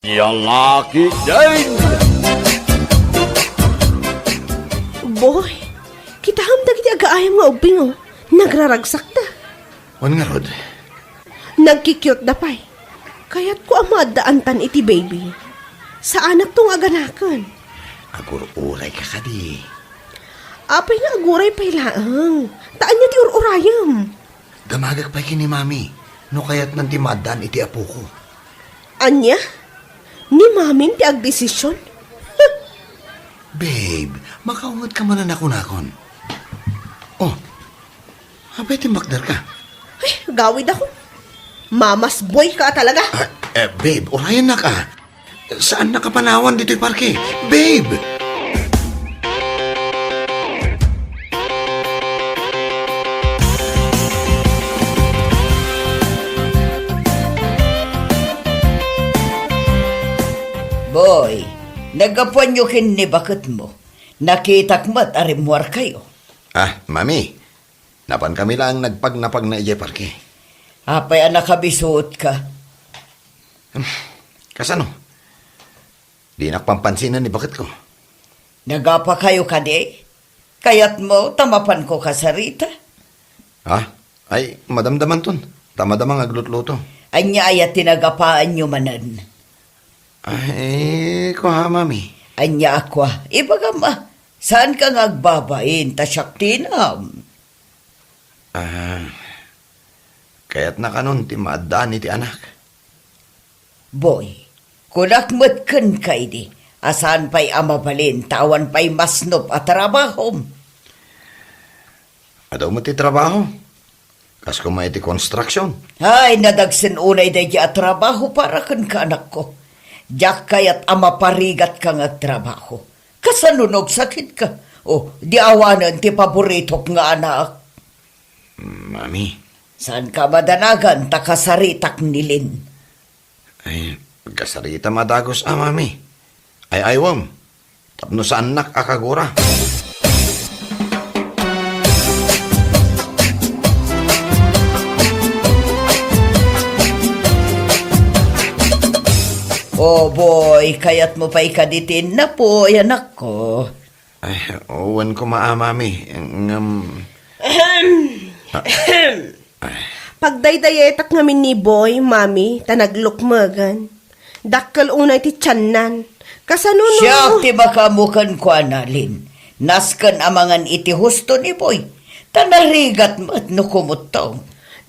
Yang laki din! Boy, kita hamda kita agaayam nga ubing oh. Nagraragsak ta. Wan nga, Rod. Nagkikyot da pay. Kaya't ko amadaan tan iti baby. Sa anak tong aganakan. Agur-uray ka kadi. Apay nga aguray pay laang. Taan niya ti urayam. Damagak pa kini mami. No kaya't nanti madan iti apo ko. Anya? Ni maming ti agdesisyon? Babe, makaungot ka man na nakon. Oh, abay timbakdar ka. Ay, gawid ako. Mamas boy ka talaga. Babe, orayan na ka. Saan nakapanawan dito'y parke? Babe! Boy, nagapuan nyo ni bakit mo. Nakita mat arimuar kayo. Mami. Napan kami lang nagpagnapag na ijay parke. Apay anak kabisuot ka. Kasano? Di nakpampansinan ni bakit ko. Nagapa kayo kadi? Kayat mo, tamapan ko kasarita. Ay, madamdaman ton. Tamadamang aglutluto. Anya ayat tinagapaan nyo manan. Ay, ko ha, mami. Anya akwa, ibaga ma, saan ka ngagbabain, tasyak tinam? Kaya't na kanon, ti maadaan iti anak. Boy, kunakmat kan kay di, asan pa'y amabalin, tawan pa'y masnop at trabahom. Adaw mo ti trabaho. Kas ko may ti construction. Ay, nadagsin unay da at trabaho para kan ka anak ko. Diyak kaya't amaparigat ka nga trabaho. Kasanunog sakit ka. O, di awanan ti paboritok nga anak. Mami. Saan ka madanagan takasaritak nilin? Ay, pagkasarita madagos mami. Ay, aywam. Tapno sa anak akagura. Oh boy, kaya't mo pa'y kaditin na po, anak ko. Ay, owan ko mami. Pagdaydayetak ngamin ni boy, mami, tanaglukmagan. Dakkal unay ti tiyanan. Kasanuno. Siya, ti makamukan ko analin. Naskan amangan iti husto ni boy. Tanarigat mat no kumutaw.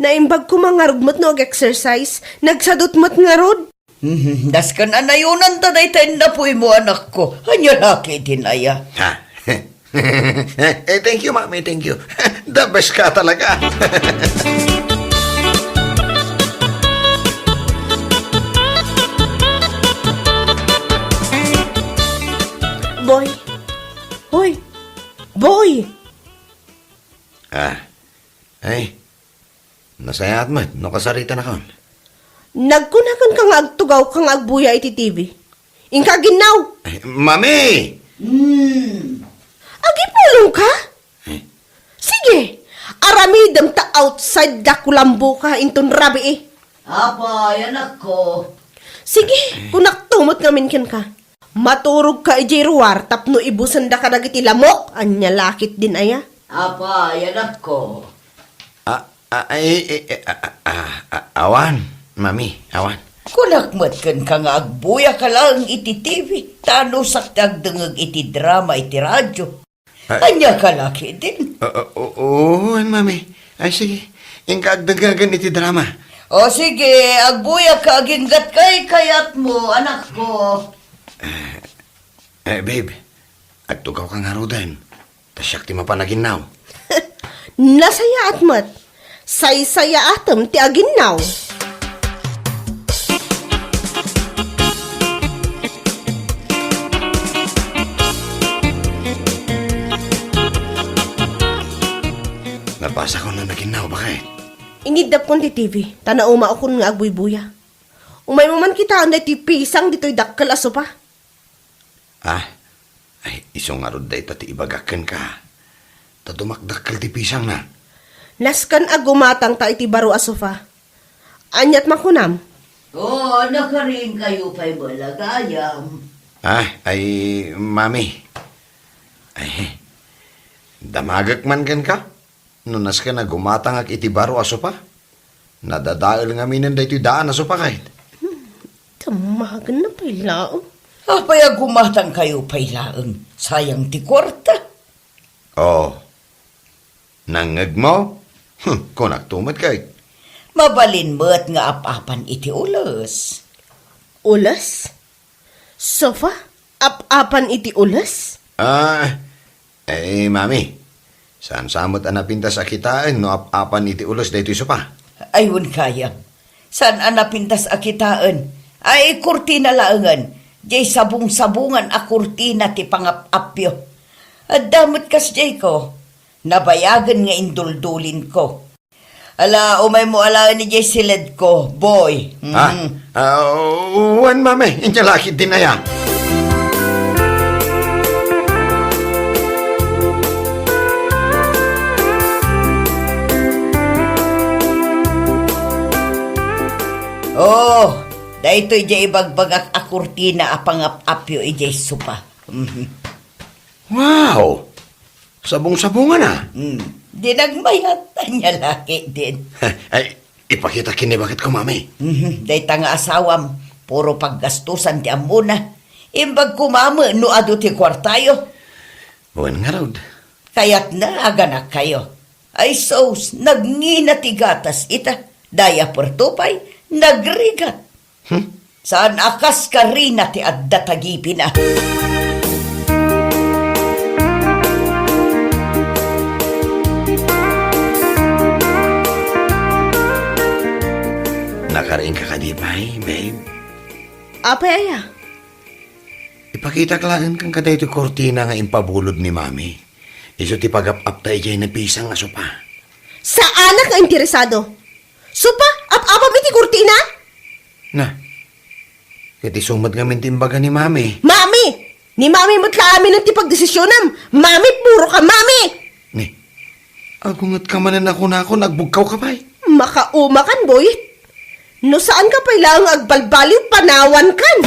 Naimbag ko mga rugmat no exercise, nagsadot mat nga rod. Naskan anayunan taday tayo na po mo anak ko. Anya laki din aya. Thank you, mami, thank you. The best ka talaga. Boy. Hoy. Boy. Ay. Nasayat mo, no kasarita na kon. Nagkunakan ka nga agtugaw kang agbuya iti TV. Ingka ginaw. Ay, mami! Agipulong ka? Eh? Sige. Aramidam ta outside da kulambo ka inton rabi eh. Apa, anak ko. Sige, kunak tumot ngamin ken ka. Maturog ka ijay ruwar tapno ibusan da ka dagiti lamok. Anya lakit din aya. Apa, anak ko. Awan. Mami, awan. Kunakmat kan ka nga agbuya ka lang iti TV. Tano saktag dengag iti drama iti radyo. Anya ka laki din. Oo, mami. Ay, sige. Ingkagdagagan iti drama. O sige, agbuya ka aginggat kay kayat mo, anak ko. Babe. Agtugaw ka nga rodan. Tasyak ti mapanaginaw. Nasaya atmat. Say-saya atem ti aginaw. Napasa ko na naginaw, bakit? Inidap kon ti TV. Tanauma akon nga agbuy-buya. Umay mo man kita na ti pisang dito'y dakkal aso pa. Ay, isong arod day tati ibagakan ka. Tadumakdakkal ti pisang na. Naskan agumatang ta iti baro aso pa. Anyat makunam. Oo, nakarin kayo pa'y malagayam. Ay, mami. Ay, damagak man kan ka? Nunas ka na gumatang ak itibaro aso pa? Nadadaal nga minan da ito'y daan aso pa kahit. Tamagan na pala. Apay gumatang kayo pa'y laang. Sayang ti kwarta. Oh, nangag mo? Kunak tumad kahit. Mabalin mo't nga apapan iti ulos. Ulas? Sofa? Apan iti ulas? Mami. Saan samot anapinta sa kitaan no apan iti ulos da ito'y sopa? Ayun kaya. San anapintas akitaan? Ay, kurtina laangan. Jay sabung-sabungan a kurtina ti pangapapyo. At damot kas jay ko. Nabayagan nga induldulin ko. Ala, umay mo ala ni jay silid ko, boy. Uwan mami, inja lakit din na yan. Oh, dahito jay ibagbagak a kurtina a pangapapyo ijay supa. Wow! Sabong-sabungan na. Dinagmayat niya laki din. Ay, ipakita kini bakit ko, mami. Day nga asawam, puro paggastusan ti amuna. Imbag kumama, no ado ti kwartayo. Buwan nga raw. Kaya't na aganak kayo. Ay sos, nagngina ti gatas ita. Daya portupay, nagrigat. Saan akas ka rin na ti adda tagipin na. Nakaraing ka kadipay, babe. Apay aya? Ipakita kalagan kang kada ito kortina nga impabulod ni mami. Iso ti pagap-ap tayo dyan na pisang nga sopa. Sa anak nga interesado? Sopa? Apam iti kurtina? Na, kati sumad nga mintimbaga ni mami. Mami! Ni mami mo't kaamin ang tipagdesisyonam. Mami, puro ka mami! Ni, agungat ka manan ako na ako, nagbugkaw ka pa'y. Makaumakan, boy. No saan ka pa ilang agbalbaliw panawan kan?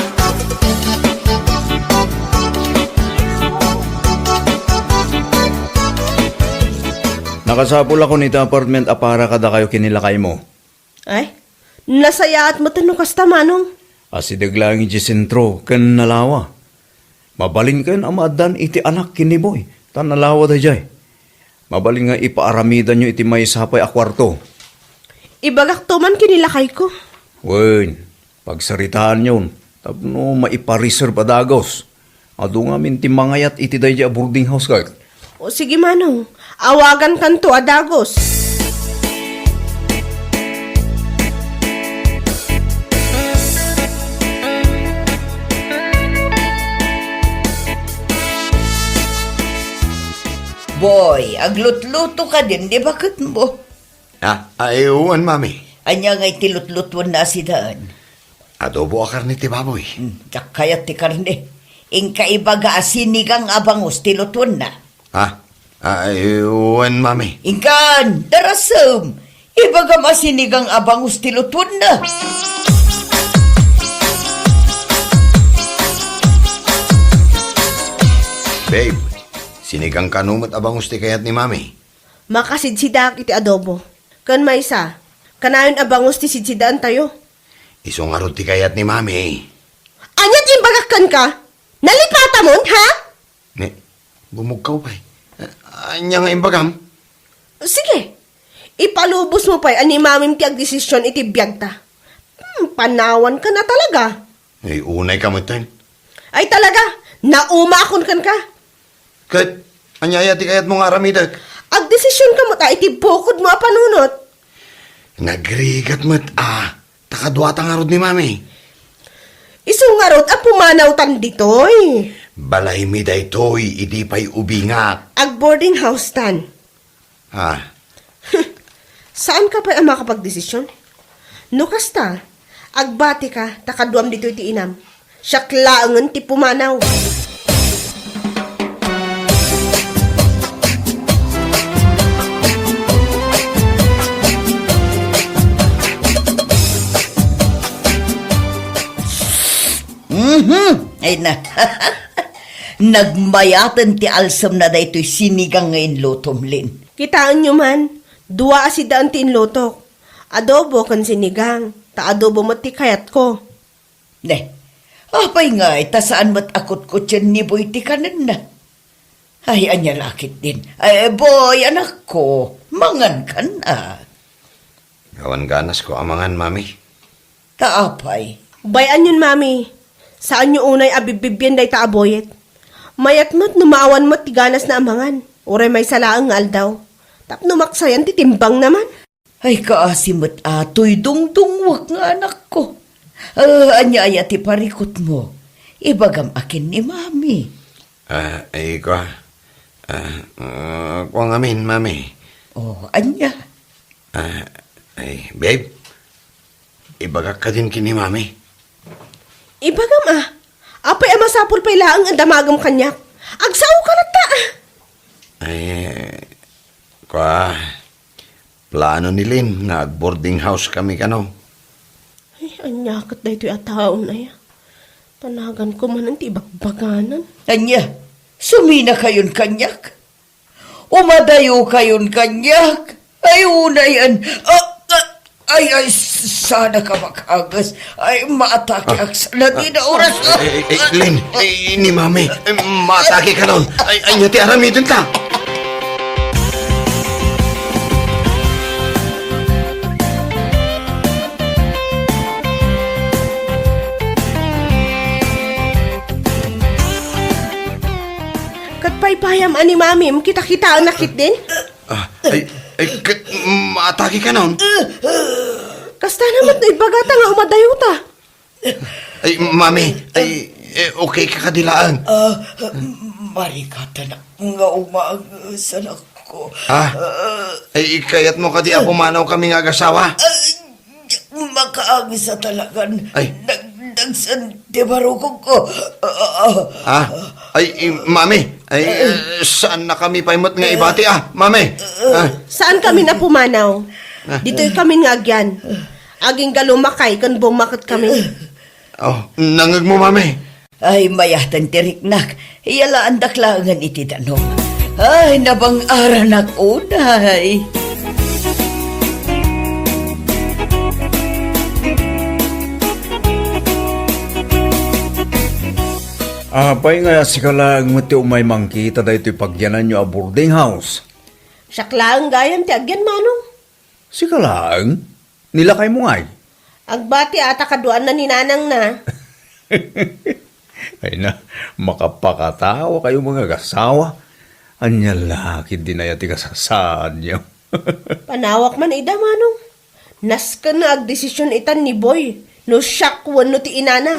Nakasapol ako nito apartment para kada kayo kinilakay mo. Ay, nasaya at matanong kasta manong. Asidag lang iti sentro ken nalawa. Mabalin ken amadan iti anak kiniboy. Tan nalawa da jay. Mabalin nga ipaaramidan nyo iti may sapay a kwarto. Ibagak to man kinilakay ko. Wen, pagsaritaan yun. Tapno maipareserve adagos. Ado nga minti mangayat iti dayja boarding house kart. O sige manong, awagan kan to adagos. Boy, aglut-luto ka din, di bakit mo? Ay, uwan, mami. Anya nga'y tilutlutuan na asidaan. Adobo akar ni ti baboy. Kayat ti karne. Inkaibaga asinigang abangus tilutuan na. Ay, uwan, mami. Ingkan, darasam. Ibaga masinigang abangus tilutuan na. Babe, sinigang kanumot abang usti kayat ni mami. Makasidsidak iti adobo. Kan maysa, kanayon abangos ti sidsidaan tayo. Isong arot ti kayat ni mami. Anyat imbagakan ka? Nalipata mon, ha? Ni, bumugkaw pa'y. Anya nga imbagam. Sige, ipalubos mo pa'y ani mamim ti agdesisyon iti biyagta. Panawan ka na talaga. Ay, unay ka mo tan. Ay talaga, naumakon kan ka. Kat, anya ti kayat mo nga ramidag. Agdesisyon ka mo ta, iti bukod mo a panunot. Nagrigat mo't takadwata nga rod ni mami. Isungarot a pumanaw tan ditoy. Balay mi day toy, iti pa'y ubingak. Ag boarding house tan. Saan ka pa ang makapagdesisyon? No kasta, agbati ka, takaduam dito iti inam. Siyaklaangan ti pumanaw. Ay na. Nagmayatan ti alsam na daytoy sinigang ngayon lutom, Lin. Kitaan nyo man, duwa asi daan ti inlotok. Adobo kan sinigang, ta adobo mo ti kayat ko. Ne, apay nga, saan mat akot ko tiyan ni Boy ti kanan na. Ay, anya lakit din. Ay, boy, anak ko, mangan ka na. Gawan ganas ko amangan, mami. Kaapay. Bayan yun, mami. Saan nyo unay abibibyan day ta aboyet? Mayat mo't numaawan mo't tiganas na amangan. Uray may salaang nga aldaw. Tap numaksayan ti timbang naman. Ay, kaasimot atoy dungdungwak nga anak ko. Anya ay ati parikot mo. Ibagam akin ni mami. Ay, kuwang amin, mami. Oh, anya. Ay, babe. Ibagak ka din kini, mami. Ibagam Apay amasapol pa'y laang ang damagam kanyak. Agsaw ka na ta. Ay, plano ni Lin nga boarding house kami kano. Ay, anyakat na ito'y ataon na yan. Tanagan ko man ang tibagbaganan. Anya, sumina kayon kanyak. Umadayo kayon kanyak. Ay, una yan. Ay, sana ka makagas. Ay, maatake aksala di na oras. Lin, ni mami, matake ka nun. Ay, nyati aramidin ka. Katpaypayam ani mami, kita-kita ang nakit din. Matake ka nun. Kasta naman na ibagata nga umadayo ta. Ay, mami, okay ka kadilaan. Marikata na nga umagas ako. Ay, kaya't mo kadi apumanaw kami nga agasawa. Makaagis sa talagan. Ay. Nagsan di barukog ko. Ay, mami, saan na kami paimot nga ibati mami? Saan kami na pumanaw? Dito'y kami nga agyan. Aging galumakay kan bumakot kami. Nangag mo, mami. Ay, mayatan tiriknak. Iyala ang daklangan iti tanong. Ay, nabang aranak unay. Apay nga si kalang mati umay mangkita da ito'y pagyanan nyo a boarding house. Siyaklaang gayam ti agyan manong. Si kalang, nilakay mo ngay. Agbati ata kaduan na ninanang na. Ay na, makapakatawa kayo mga kasawa. Anya laki din na yati kasasaan nyo. Panawak man ida manong. Nas ka na agdesisyon itan ni Boy. No siyak wano ti inana.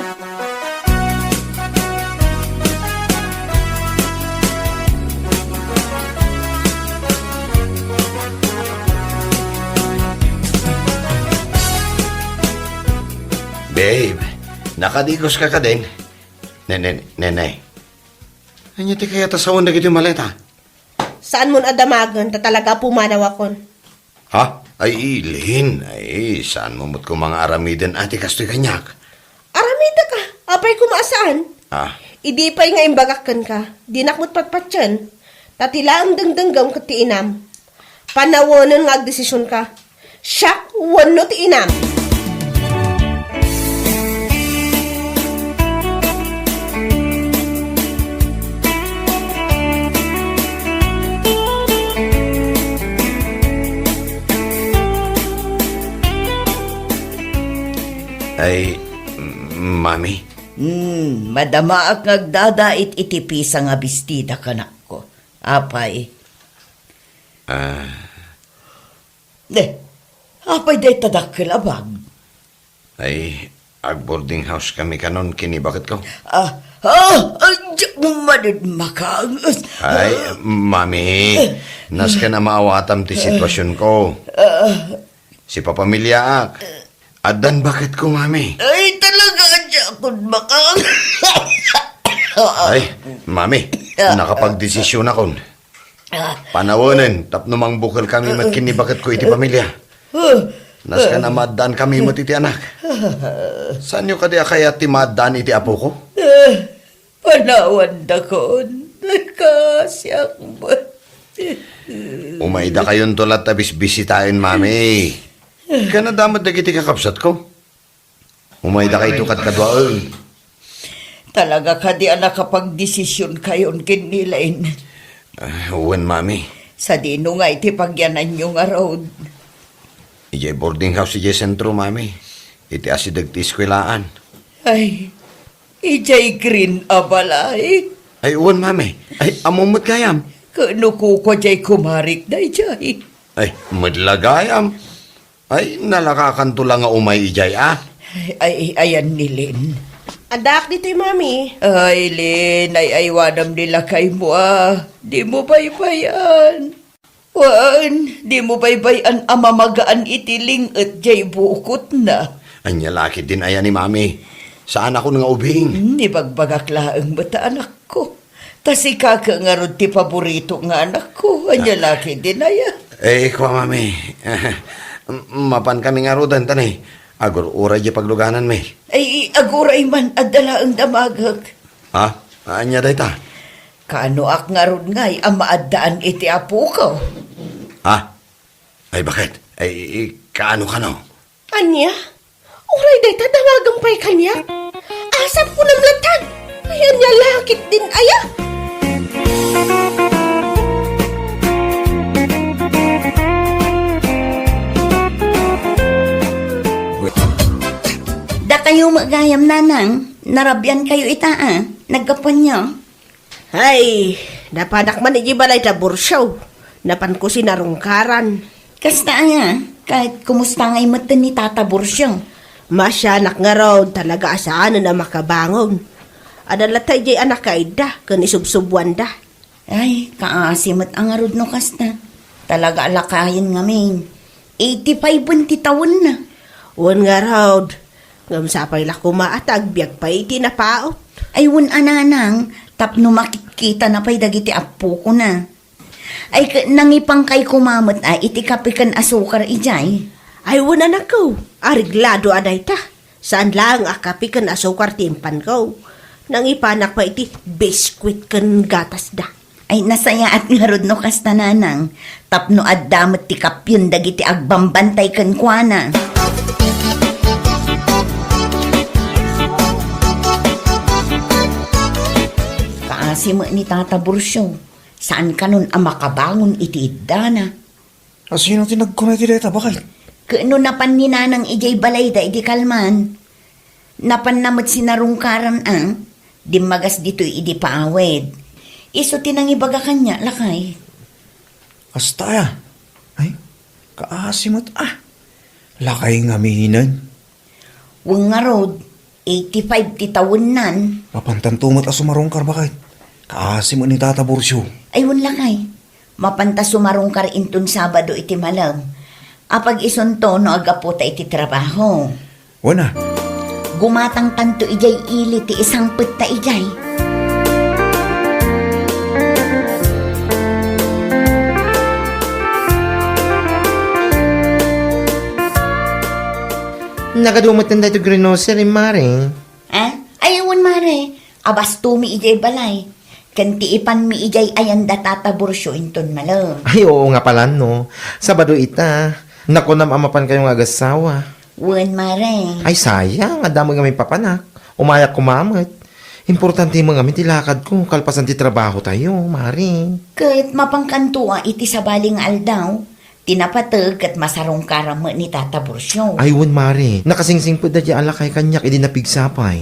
Babe, nakadigos ka din. Nenay. Anya ti kaya tasawon na gito yung maleta? Saan mo adamagan ta talaga pumanaw akon? Ay, Lin. Ay, saan mo mo't ko mga aramiden ati kastoy kanyak? Aramida ka. Apay kumaasaan? Idi pa'y nga imbagakan ka. Di nakmot patpatyan. Tatila ang dangdanggam ka ti inam. Panawonan nga agdesisyon ka. Siyak wano ti inam. Ay, mami. Madama ak nagdadait itipisa nga bestida kanak ko. Apay. Apay day tadakilabag. Ay, boarding house kami kanon, kini bakit ko? Manid makaangas. Ay, mami, nas ka na maawatam ti sitwasyon ko. Si papamilya ak. Adan bakit ko, mami? Ay, talaga akong makaangas. Ay, mami, nakapag-desisyon akon. Panawonan, tapno mang bukal kami matkini bakit ko iti pamilya. Nas ka na maddaan kami mo iti anak. Saan nyo kadi kaya ti maddaan iti apo ko? Panawan da kon. Kasyak ba? Umayda kayon tulat tabis bisitahin, mami. Kana damat dagiti kakapsat ko. Umayda kayo tukat kadwaon. Talaga ka di anak kapag desisyon kayon kinilain. Uwan, mami. Sa dino nga iti pagyanan nyo nga road. Ijay boarding house ijay sentro, mami. Iti asidag ti eskwelaan. Ay, ijay green abalay. Ay, uwan, mami. Ay, amumot kayam. Kano ko jay kumarik na ijay. Ay, madlagayam. Ay, nalakakanto lang nga umay ijay, ah. Ay, ayan ni Lin. Adak dito'y mami. Ay, Lin, ay aywanam nila kay mo ah. Di mo baybayan. Wan, di mo baybayan ang mamagaan itiling at jay bukot na. Anya laki din ayan ni mami. Saan ako nga ubing? Di bagbagakla ang bata anak ko. Tasi kaka nga ron ti paborito nga anak ko. Anya laki din aya. Eh, kwa mami. Mapan kami nga rodan, tanay. Agor, ura di pagluganan, me. Ay, aguray man adala ang damagag. Ha? Anya day ta? Kano ak nga ron ngay ang maadaan iti apo ko. Ha? Ay, bakit? Ay, kaano ka no? Anya? Uray day tadamagang pa'y kanya. Asap ko ng latan. Ayan niya lakit din aya. Da kayo magayam nanang, narabyan kayo itaa, nagkapon nyo. Ay, napanak man iji balay ta bursyaw. Napan ko sinarungkaran. Kasta aya, kahit kumusta ngay matan ni Tata Borsyong. Masyanak nga raw talaga asaan na makabangon. Adalatay jay anak kaida, kan isubsubuan da. Ay, kaasimat ang arod no kasta. Talaga alakayin ngamin. 85 ti taon na. Wan nga raw, ngam sapay la kumaatag, biag pa iti napaot. Ay, wun ananang, tapno makikita na pa'y dagiti apo ko na. Ay, nangipang kay kumamot iti kapikan asukar ijay. Ay wan anak ko, ariglado aday ta. Saan lang akapi kan asukar timpan ko. Nang ipanak pa iti biskwit kan gatas da. Ay, nasaya at ngarod no kasta nanang, tapno at damot ti kapyun dagiti agbambantay kan kuana. Kaasi mo ni Tata Bursyo, saan ka nun ang makabangon iti idana? Sino tinagkunay ti deta? Bakit? Kano napan ni nanang ijay balay da iti kalman? Napan namot sinarungkaran ang, di magas dito'y idi paawed. Iso tinangibaga kanya, lakay. Astaya. Ay, kaasimot lakay nga mihinan. Wang nga road, 85 ti taon nan. Mapantantumot sumarongkar bakit? Kaasimot ni Tata Bursyo. Ay, wun lakay. Mapanta sumarungkar inton Sabado iti malam. Apag isunto no agaputa iti trabaho. Wana. Gumatang tanto ijay ili ti isang putta ijay. Nakadumot na dito grocery, Mare. Ayawan mare. Abas tumi ijay balay. Kanti ipan mi ijay ayan da Tata Bursyo inton malam. Ay, oo nga pala, no. Sabado ita. Naku na amapan kayong agasawa. Wan mare. Ay, sayang. Adamo nga may papanak. Umayak kumamot. Importante mo nga may tilakad ko. Kalpasan ti trabaho tayo, Mare. Kat mapangkantua iti sabaling aldaw. Tinapatag at masarong karama ni Tata Bursyo. Ay, wun, Mare. Nakasingsing po da di alakay kanyak. Idi napigsapay.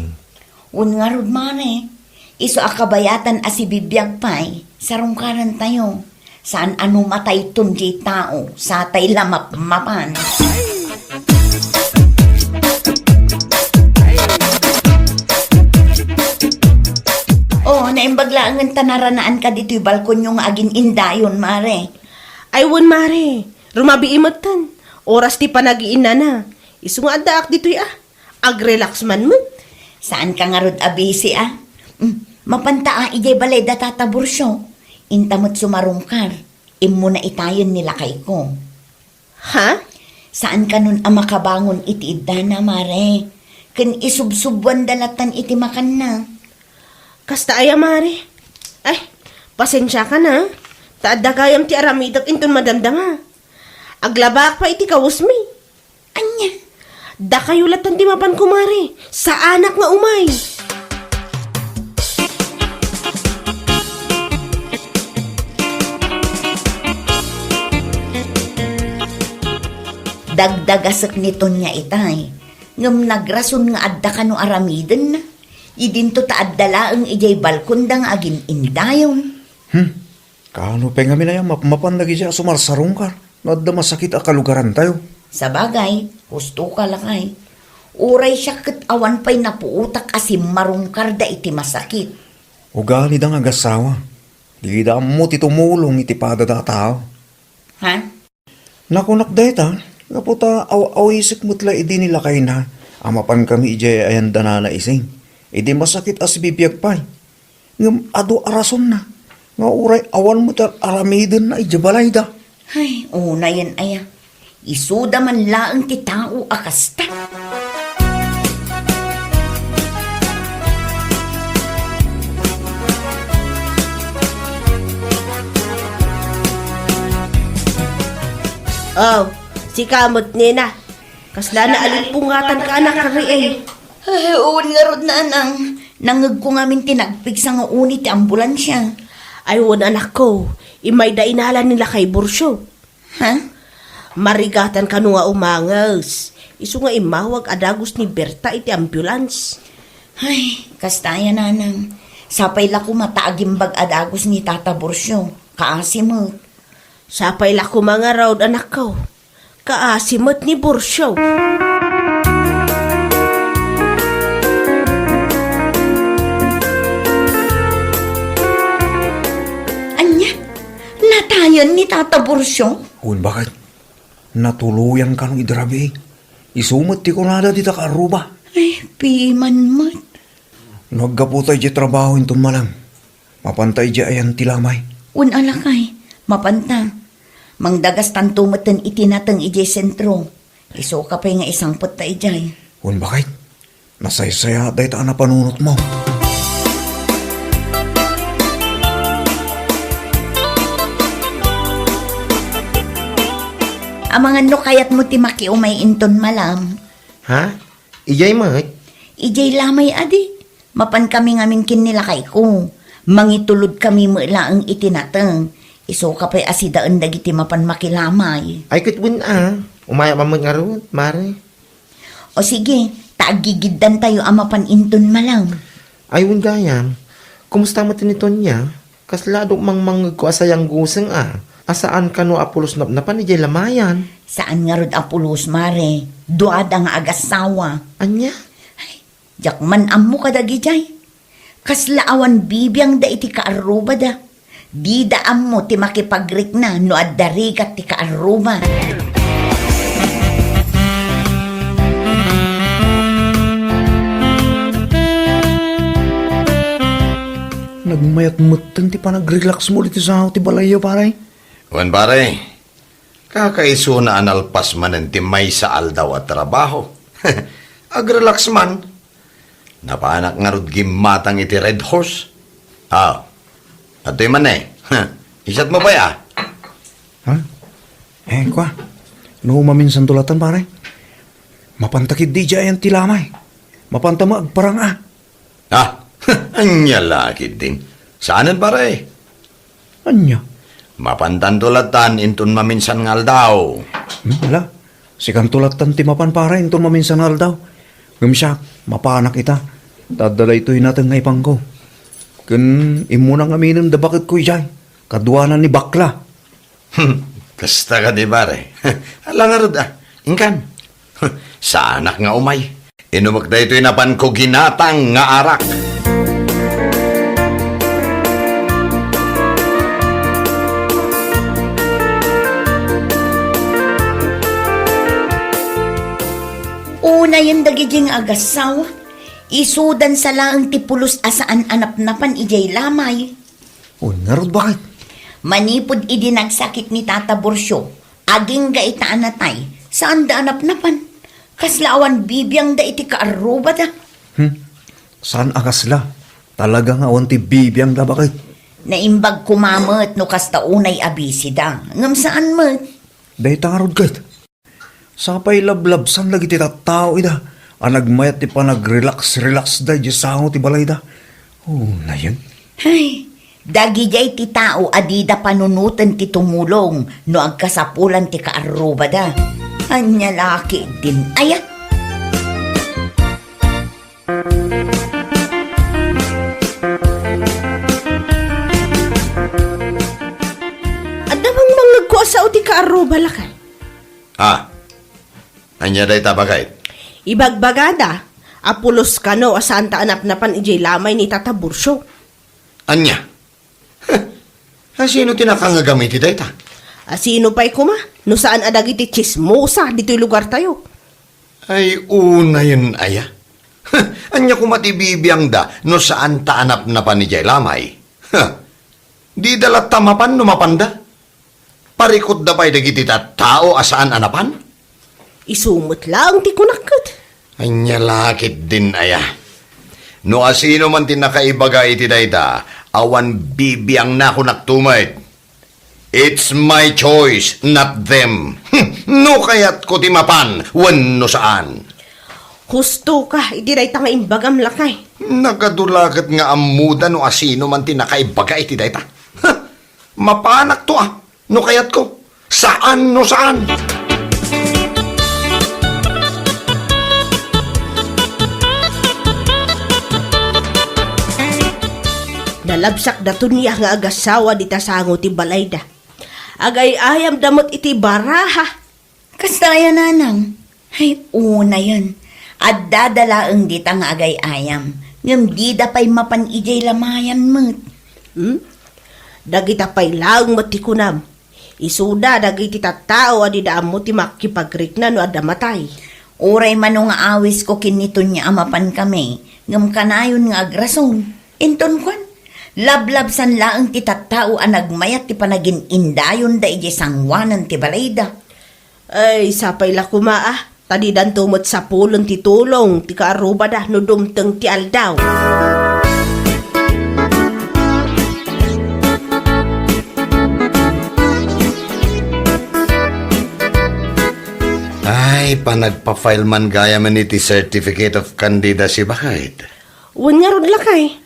Wan nga rod mare. Iso akabayatan asi bibiyag pay. Sarungkaran tayo. Saan ano matay ton di tao. Sa tay lamap mapan. Oh, naimbaglaangan tanaranaan ka dito'y balkon yung agin indayon, mare. Ay wan mare, rumabi imatan. Oras ti panagiin na. Iso nga adaak dito'y Ag-relax man mo. Saan ka nga rod abisi Mapantaa ijay balay da Tata Bursyo. Intamot sumarungkar. Imo na itayon nila kay ko. Ha? Saan ka nun ang makabangon iti idda na, mare? Kan isubsubuan dalatan iti makan na. Kasta ay, Mari. Ay, pasensya ka na. Taadda kayam ti aramidak inton madamdama. Aglabak pa iti kawusmi. Anya? Da kayo latan ti mapan ko, Mari. Sa anak nga umay. Dagdagasek nito niya itay. Ngam nagrason nga adda ka no aramiden na. Idinto ta addala ang ijay balkon dang agin indayon. Kano pa nga minaya mapanlagi siya sumarsarong ka. Nadda masakit a kalugaran tayo. Sa bagay, husto ka lakay. Uray siya ket awan pa'y napuutak asim marungkar da iti masakit. Ugali da nga gasawa. Di da mo ti tumulong iti pada da tao. Ha? Nakunak deta, naputa aw-awisik mutla idi nila kay na. Amapan kami ije ayan danana ising. Idi masakit as bibiyag pay. Ngam ado arason na. Nga uray awan mo tar aramiden na ije balay da. Ay, una yan aya. Isuda man laang ti tao akasta. Oh, si kamot nina. Kasla na alimpungatan ka anak kari eh. Ay, uwan nga rod na anang. Nangag ko ngamin tinagpig sa nga uni ti ambulansya. Ay, wan anak ko. Imay da inalan nila kay Bursyo. Ha? Marigatan ka nga umangas. Isu nga imawag adagos ni Berta iti ambulance. Ay, kastaya nanang. Sapay la ko mataagimbag adagos ni Tata Bursyo. Kaasimot. Sapay la ko mga raod anak ko. Kaasimot ni Bursyo. Anya? Natayan ni Tata Bursyo? Un bakit? Natuluyan ka nung idrabi. Isumot ti kunada di takaruba. Ay, piman mat. Nagkaputay di trabaho intong malang. Mapantay di ayan tilamay. Un alakay, mapanta. Mangdagas tantumatan itinatang ijay sentro. Iso ka pa nga isang putta ijay. Un bakit? Nasaysaya dahi ta na panunot mo. Amangan no kayat mo ti makiumay inton malam. Ha? Ijay mat? Ijay lamay adi. Mapan kami ngamin kin nila kay ko. Mangitulod kami mo ang itinatang. Iso ka pa'y asidaan dagiti mapan makilamay. Ay kitwin umaya mamang nga ron, mare. O sige, taagigiddan tayo ang mapan inton malam. Ayun gayam. Kumusta mo tiniton niya? Kaslado mang ko asayang guseng Asaan ka no apulos na panijay lamayan? Saan nga rod apulos mare? Duada nga agasawa. Anya? Jakman ammo kadagi jay. Kaslaawan bibiyang da iti kaaruba da. Di da ammo ti makipagrik na no addarigat ti kaaruba. Nagmayat-mutan ti panag-relax mo dito sa ti balayo paray. Wan pare, kakaiso na analpas man ti may sa aldaw at trabaho. Ag-relax man. Napanak nga rod gimatang iti Red Horse. Ato'y man Isat mo ba ya? Ha? Kwa. No maminsan tulatan paray. Mapantakid di ayan tilamay. Mapanta mo agparang Anya lakid din. Saanan pare? Anya? Mapantan tulatan intun maminsan ngal daw. Wala. Sikan tulatan ti mapan paray inton maminsan ngal daw. Gumsya, mapanak ita. Tadala ito'y natin nga ipangko. Kun imunang aminim da bakit ko ijay. Kaduanan ni bakla. Kasta ka di pare. Alang nga rod Ingkan. Sa anak nga umay. Inumak da ito'y napan ko ginatang nga arak. Una yung dagijing agasaw. Isudan sa laang tipulos asaan anap-napan ijay lamay. Narod bakit? Manipod idi nagsakit ni Tata Bursyo. Aging gaitaan natay. Saan da anap-napan? Kaslaawan bibiyang da iti kaaruba da. Saan akasla? Talagang awan ti bibiyang da bakit? Naimbag kumamot no kasta unay abisi da. Ngam saan mat? Day tangarod kahit. Sapay lablab san lagi ti tattao ida. Nagmayat ti pa nag-relax da di sango ti balay da. Oh, na yun. Ay, dagi jay ti tao adida panunutan ti tumulong no agkasapulan ti kaaruba da. Anya laki din. Aya. Ada bang mangagkuasa o ti kaaruba lakay? Anya day tabagay. Ibagbagada, apulos ka no asaan ta anap na pan ijay lamay ni Tata Bursyo. Anya? Sino tinakanggamit day ta? Sino pa'y kuma? No saan adag iti chismosa dito'y lugar tayo? Ay, una yun, aya. Anya kumatibibiyang da, no saan taanap na pa ni Jay Lamay. Di dalat tamapan no mapanda. Parikot da pa'y dagiti tao asaan anapan? Isumot lang ti kunakot. Anya lakit din, aya. No asino man tinakaibaga iti dayta, awan bibiyang na ako naktumay. It's my choice, not them. No kayat ko timapan, wano saan. Husto ka, idiray ta nga imbagam lakay. Nagadulagat nga amuda no asino man tinakaibaga iti dayta. Mapanak to no kayat ko. Saan no saan? Nalabsak dato niya nga agasawa di tasango ti balay da. Agay ayam damot iti baraha. Kastaya nanang. Ay, una yun. At dadalaang dita nga agay ayam. Ngam di da pa'y mapan ijay lamayan mat. Dagita pa'y lang matikunam. Isuda dagiti tattao adi daam mo ti makipagrik na no adamatay. Uray man nga awis ko kinito niya amapan kami. Ngam kanayon nga agrason. Inton kwan. Lablab san laang ti tattao ang nagmayat ti panagin indayon da ije sangwanan ti balayda. Ay, sapay la kumaa. Tadidan tumot sa pulon ti tulong, ti kaaruba da, no dumteng ti aldaw. Ay, panagpa-file man gaya man iti Certificate of Candidacy bakit? Uwan nga rod lakay.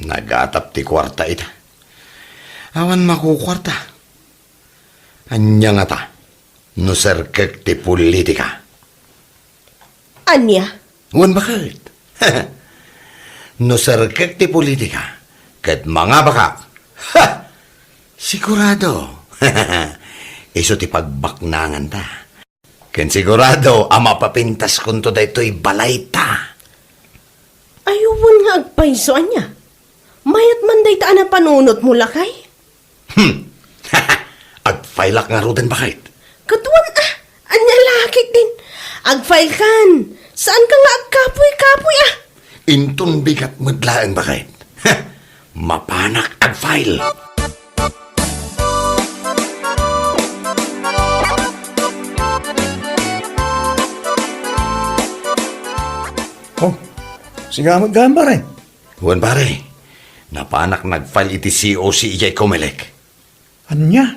Nagatap ti kwarta ita. Awan makukwarta. Anya nga ta, no serkek ti politika. Anya? Wan bakit? No serkek ti politika, ket mga bakak. Ha! Sigurado. Iso ti pagbaknangan ta. Ken sigurado, ama papintas kunto da ito'y balay ta. Ayuwan nga agpayso anya. Mayat man day taan na panunot mo lakay. Agfailak nga roden bakit? Katuan anya lakit din. Agfile kan. Saan ka nga agkapoy-kapoy Intun bigat madlaan bakit? Mapanak agfile. Oh, sigamot gamba rin. Huwan pare, napanak nagfile iti COC ijay Comelec. Anya?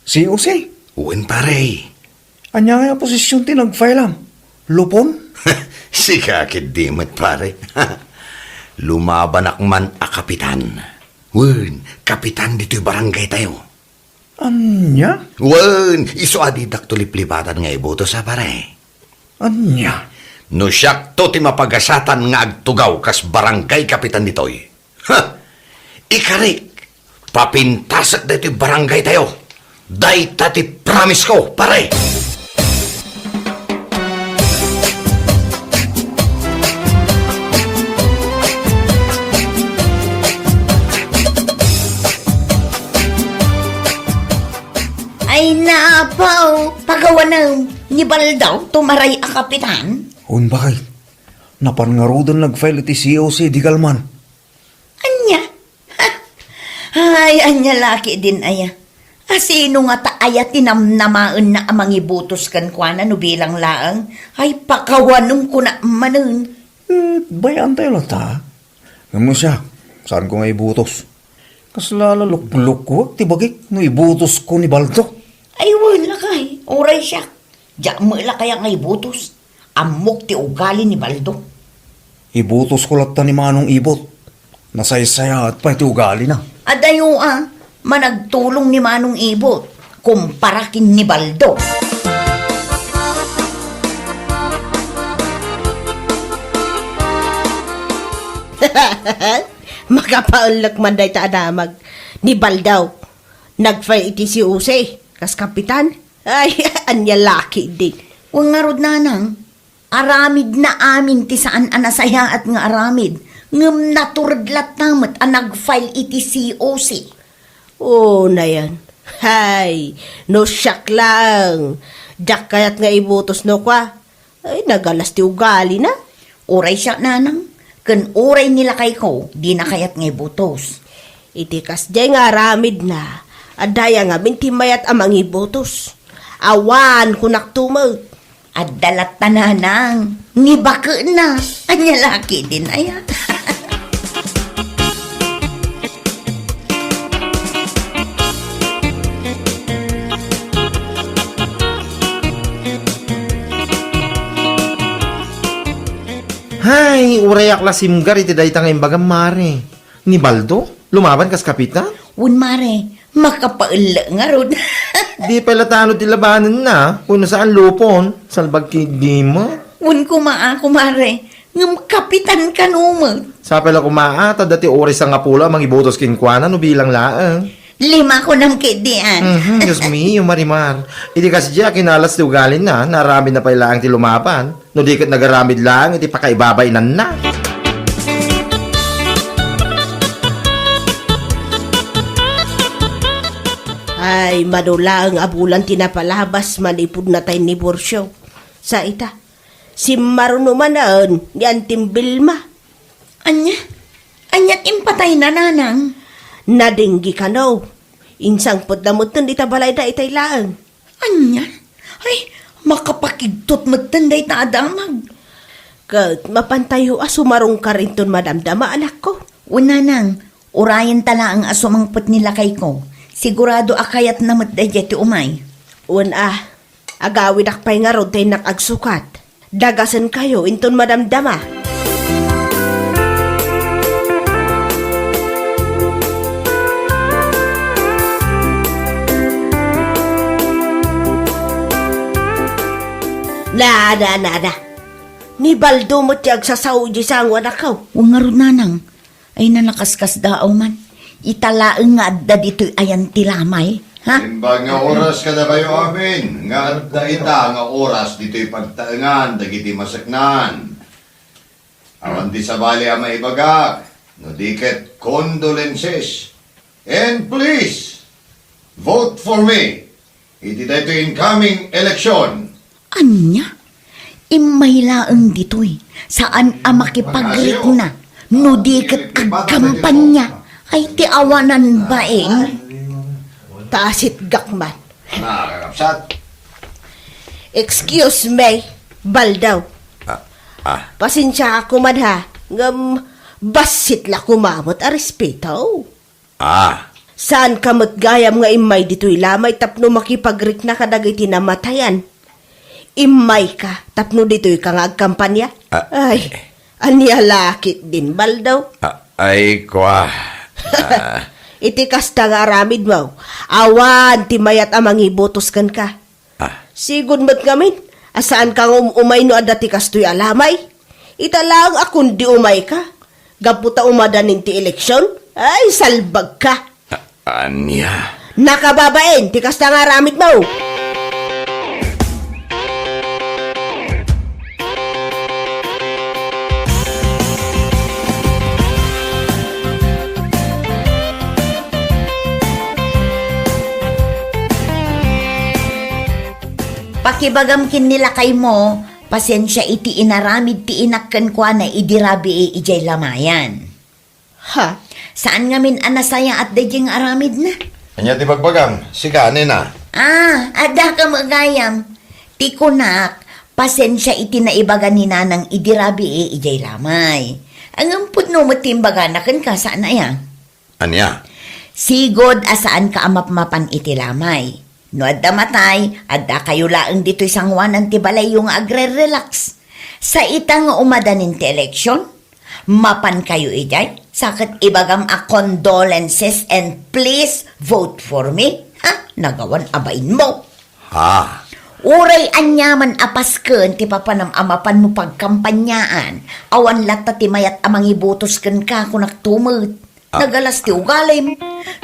COC? Huwan pare. Anya nga posisyon ti nag-file am? Lupon? Si kakit dimat pare. Lumabanak man a kapitan. Huwan, kapitan dito'y barangay tayo. Anya? Huwan, iso adidak tuliplipatan nga iboto sa pare. Anya? No siyak to ti mapagasatan nga agtugaw kas barangay kapitan ditoy. Ikarik, papintasak dito barangay tayo. Day tati promise ko, pare. Ay napaw, pagawanang ni Baldaw tumaray a kapitan. Hun bakit? Napangarudan nag-file iti COC di kalman. Anya? Ay, anya laki din aya. Asino nga taaya tinamnamaan na amang ibutos kan kwa na no bilang laang, ay pakawanong ko na manun. Bayan tayo lang ta. Ngayon siya, saan ko nga ibutos? Kas lalalok-bulok ko, tibagik, no ibutos ko ni Baldo. Ay wala kay, oray siya. Diya mo ila kaya nga ibutos. Amok ti ugali ni Baldo. Ibutos ko lang ta ni Manong Ibot. Nasaysaya at pa iti ugali na. Adayo managtulong ni Manong Ibot, kumparakin ni Baldo. Makapaunlak man day ta adamag. Ni Baldaw. Nag-file iti si Use. Kas kapitan. Ay, anya laki din. Huwag nga rod nanang, aramid na amin ti saan anasaya at nga aramid. Ngam naturudlat namat ang nag-file iti COC. Oo na yan. Hay, no shock lang. Diyak kayat nga ibutos no kwa. Ay, nagalas ti ugali na. Uray siya nanang, kan uray nila kay ko, di na kayat nga ibutos. Itikas jay nga aramid na. Adaya nga mintimayat amang ibutos. Awan kunak tumag. At dalat tananang, ni baka na, anya laki din aya. Hay, urayak la simgar iti dayta nga imbagang mare. Ni Baldo, lumaban kas kapitan? Wun mare, makapaula nga rod. Di pala tano ti labanan na, kung nasaan lupon, salbag ki di mo. Wun kumaa kumare, ngam kapitan ka numag. Sa pala kumaata, dati oras ang apula, mang ibotos kinkwana, no bilang laang. 5 ko ng kidian. Diyos mi, yung marimar. Iti kasi diya, kinalas ti ugalin na, narami na pala ang ti lumaban. No di kat nagaramid lang, iti pakaibabainan na. Ay, madula ang abulan tinapalabas manipod na tayo ni Borsyo. Sa ita, si marunumanaan ni Antim Bilma. Anyat impatay na nanang. Nadinggi ka no. Insang pudlamutan ita balay da itay laang. Anya? Ay, makapakigtot magtanday ta adamag. Kat mapantayo asumarong ka rin ton madamdama anak ko. Una nang, urayan tala ang asumangpot nila kay ko. Sigurado akayat na matdaya ti umay. Agawid akpay nga rod tayo nakagsukat. Dagasan kayo inton madamdama. Nada. Ni Baldo mo tiyag sa Saudi sa ang wanakaw. Huwag nga ron nanang, ay nanakaskas daaw man. Italaang nga adda dito'y ayan tilamay. Ha? Imbag nga oras ka na kayo amin. Nga adda ita nga oras dito'y pagtaangan, dagiti masaknan. Awan di sa bali ang maibagak, no diket condolences. And please, vote for me. Iti dito incoming election. Anya? Imaylaang dito'y saan ang makipagrit na no dikat ag kampanya ay ti awanan baeng. Tasit gakman. Nakakapsat. Excuse me, Baldaw. Pasensya ako man ha. Ngam, basit la kumamot a respeto. Saan ka matgayam nga imay dito'y lamay tapno makipagrik na kadagay tinamatayan? Imay ka, tapno dito'y ka nga agkampanya? Ay, aniya lakit din, Baldaw. Ay, kwa. Iti kasta nga aramid mo. Awan, timayat amang ibotos kan ka. Sigod mat ngamin, asaan kang umay no adati kastoy alamay? Italang akong di umay ka. Gaputa umadanin ti eleksyon? Ay, salbag ka. Anya. Nakababain, ti kasta nga aramid mo. Pakibagamkin nila kay mo, pasensya iti inaramid ti inakkan kwa na idirabi ijay lamayan. Ha? Saan nga min anasaya at dayjeng aramid na? Anya ti bagbagam, sika, nena. Ada ka magayam. Ti kunak, pasensya iti naibaga ni nanang idirabi ijay lamay. Ang amput no matimbaga na kan ka saan na yan? Anya? Sigod asaan ka amapmapan iti lamay. No adda matay, adda kayo laeng dito'y sangwanan ti balay yung agre-relax. Sa itang umadanin ti eleksyon, mapan kayo ijay. Sakit ibagam a condolences and please vote for me. Ha? Nagawan abain mo. Ha? Uray anyaman apasken ti papanam-amapan mo pagkampanyaan. Awan lata ti mayat amang ibutos ken ka kunak tumut. Nagalas ti ugalim.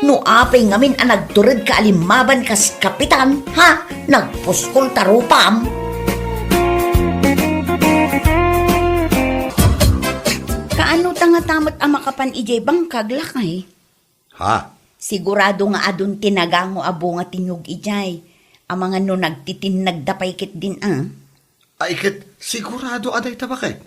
No apay ngamin ang nagturid ka alimaban kas kapitan. Ha? Nagpuskol tarupam. Kaano tanga-tamat ang makapan ijay bangkag lakay? Ha? Sigurado nga adun tinagango abo nga tinyog ijay. Ang mga no nagtitin nagdapay kit din Ay ket, sigurado aday tabakit.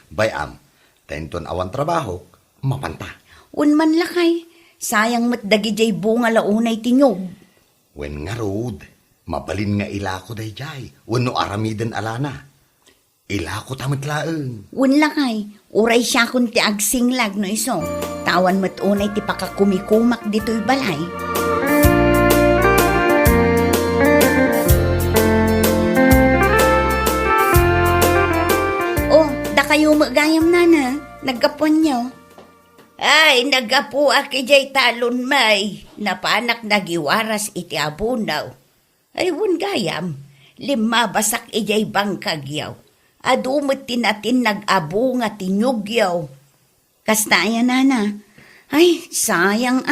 Bayam, tenton awan trabaho, mapanta. Unman lakay, sayang matdagi jay bunga launay tinyog. Wen nga road, mabalin nga ilako day jay, wano aramiden alana. Ilako tamat laeng. Un lakay, uray siya kun ti agsinglag no iso. Tawan mat unay ti pakakumikumak dito'y balay. Kayo magayam nana, nagkapuan niyo. Ay, nagapu akijay talon may, napanak nagiwaras iti abunaw. Ay, wun gayam, lima basak ijay bangkagyaw. Adumot tinatin nag-abu nga tinyugyaw. Kastaya nana, ay, sayang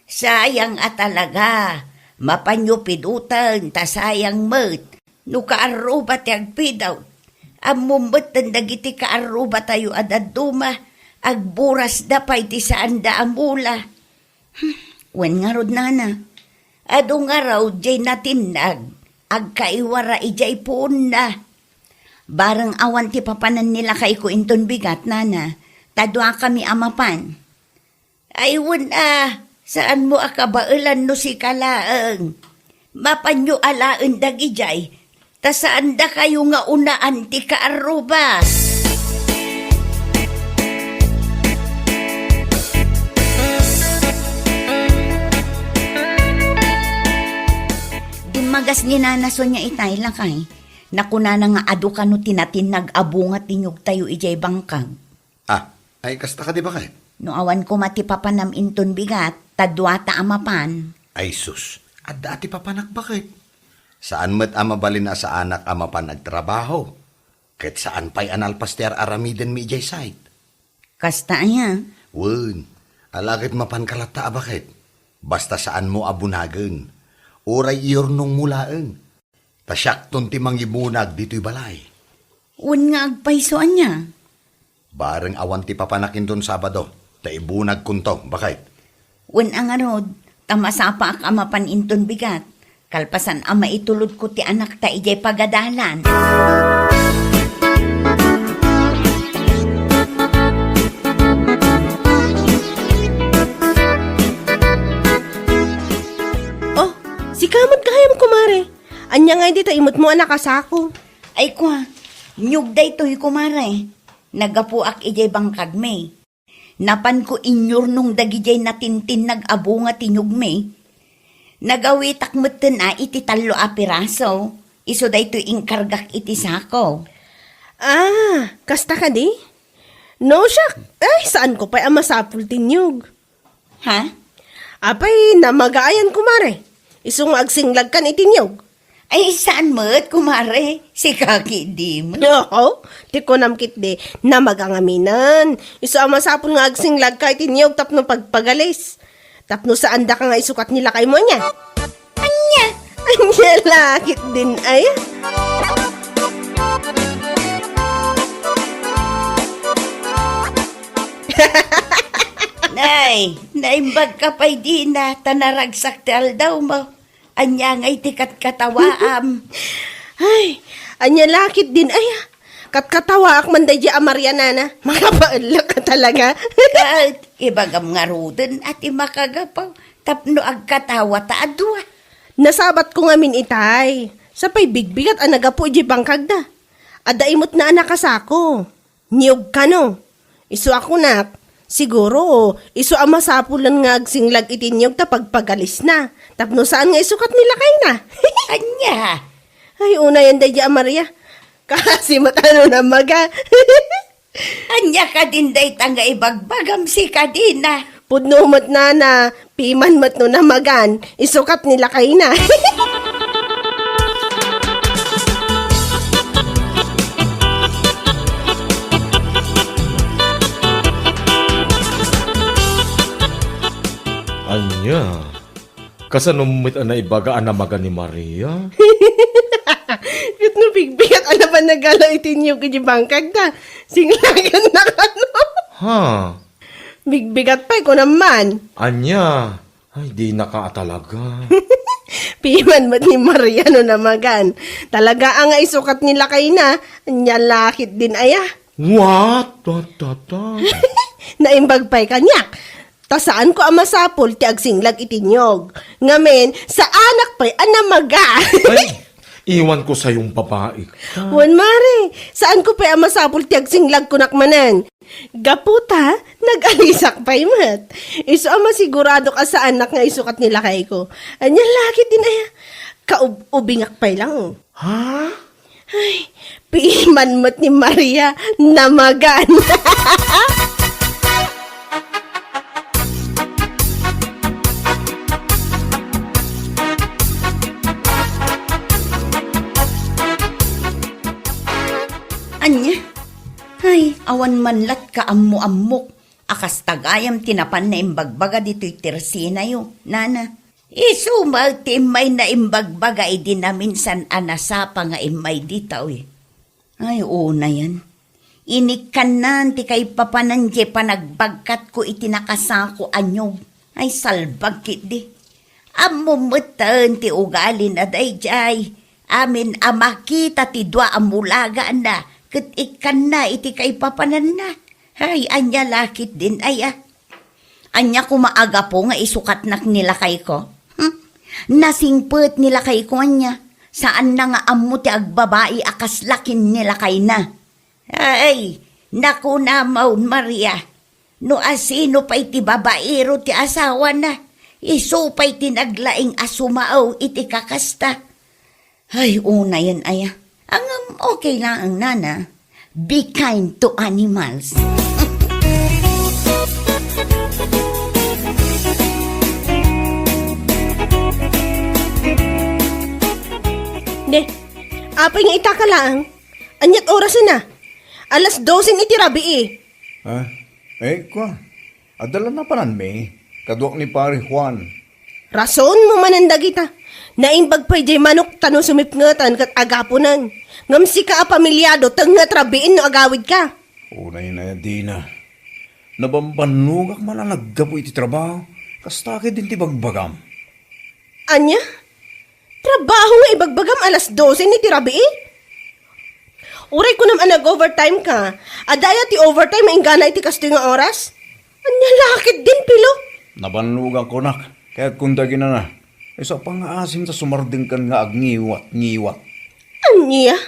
sayang talaga. Mapanyopidutan, ta sayang mat, nukaarrubat yagpidaw. Amumot ang dagiti kaaruba tayo adaduma, agburas dapay ti saan da amula. Wen nga rod nana, adu nga raw jay natinag, agkaiwara ijay puun na. Barang awan ti papanan nila kay ko inton bigat nana, tadwa kami amapan. Ay wen saan mo akabailan no si kalaeng? Mapanyo alaen dagijay, ta saan da kayo nga unaan ti kaaruba? Dimagas ni nanaso niya itay lakay. Nakuna na nga adu ka no tinatin nag-abu nga tinyog tayo ijay bangkang. Ay kasta ka di ba kay? No awan ko matipapanam inton bigat, tadwata amapan. Ay sus, adda ati papanak bakit? Saan met amabalin na sa anak amapan nagtrabaho? Ket saan pa'y analpaster aramiden mi ijay site? Kasta niya. Wen, alagit mapan kalata bakit? Basta saan mo abunagen. Uray iyornong mulaeng. Tasyakton ti mangimunag dito'y balay. Un nga agpaysoan niya. Bareng awan ti papanakin ton Sabado, ta ibunag kunto, bakit? Un ang arod, tamasapa ak amapan inton bigat. Kalpasan ang maitulod ko ti anak ta ijay pagadalan. Oh, si kamot kahayam kumare. Anya nga di ta imot mo anak asako. Ay kwa, nyug day to'y kumare. Nagapuak ijay bangkag may. Napan ko inyor nung dagijay natintin nag-abu nga tinyog may. Nagawitak mo iti talo a piraso. Iso day to'y inkargak iti sako. Kasta ka di? No, siya. Ay, saan ko pa'y amasapul tinyog? Ha? Apay, namagayan kumare. Isong agsinglag kan itinyog. Ay, saan mo't kumare? Si kaki di mo. Oo, di ko namkit di na magangaminan. Iso amasapul nga agsinglag ka itinyog tapno pagpagalis. Tapno saan da ka nga isukat nila kay mo niya. Anya? Anya, lakit din ay. Nay, naimbag ka pa'y di na tanaragsak tal daw mo. Anya nga'y tikat katawaam. Ay, anya lakit din ay. Katkatawa ak man day Maria nana. Makapaala ka talaga. Kahit ibagam nga ruden at imakagapaw. Tapno agkatawa ta adwa. Nasabat ko nga min itay. Sapay bigbigat ang nagapo iji bangkag da. Ada imot na anak kasako. Niyog ka no. Isu ako nak. Siguro, isu ang masapulan nga agsinglag itinyog ta pagpagalis na. Tapno saan nga isukat nila kay na. Anya. Ay, una yan day Maria. Kasi matano na maga. Anya ka din day tanga ibagbagam si kadina. Pudno mat na piman mat no na magan. Isukat nila kay na. Anya, kasanumit na ibaga anamaga ni Maria? Yut no bigbigat ala ba nagala itinyog iji bangkag da. Singlagan na ka no. Ha? Bigbigat pa ko naman. Anya, ay di naka talaga. Piman mat ni Maria no na magan. Talaga ang isukat nila kay na. Anya lakit din aya. What? Naimbag pa'y kanyak. Ta saan ko ang masapol ti agsinglag itinyog. Ngamen, sa anak pa'y anamaga. Ay, iwan ko sa yung babae. Wan mare, saan ko pa'y ang masapol ti agsinglag kunakmanan. Gaputa, nag-alisak pa'y mat. Iso ang masigurado ka sa anak nga isukat nila kay ko. Anya lakit din aya. Kaubingak pa'y lang. Ha? Ay, piman mat ni Maria namagan. Anya? Ay, awan manlat ka ammo-ammok. Akas tagayam tinapan na imbagbaga dito'y tersina yo, nana. Isumag ti imay na imbagbaga idi na minsan anasapa nga imay ditaw eh. Ay, una yan. Inikanan ti kay papananje panagbagkat ko itinakasako anyog. Ay, salbag kit di. Amumutan ti ugali na dayjay. Amin amakita ti dua amulaga na. Kat ikan na iti kay papanan na. Ay, anya lakit din ay ah. Anya kumaaga po nga isukat nak nila kay ko. Nasingpet nila kay ko anya. Saan na nga amo ti agbabae akas lakin nila kay na. Ay, naku na maun Maria. No asino pa'y ti babaero ti asawa na. Iso pa'y tinaglaing asumao iti kakasta. Ay, una yan aya. Ang okay lang ang nana. Be kind to animals. Ne, apay nga itaka lang. Anyat oras na. Alas 12 iti rabi eh. Ha? Kwa. Adala na panan me. Kaduak ni pare Juan. Rason mo mananda kita. Naimbag pa'y jay manok tano sumipngatan kat agapunan. Ngam si ka a pamilyado tengat rabiin no agawid ka. Unay na di na. Nabambanugak man ang naggapo iti trabaho. Kastakid din ti bagbagam. Anya? Trabaho nga ibagbagam alas 12 ni tirabi eh? Uray ko naman nag-overtime ka. Adaya ti overtime maingana iti kasto nga oras? Anya lakit din pilo. Nabanlugan ko nak. Kaya kundagi na na. Isa pang asim sa sumarding kan nga agniwat. Anya?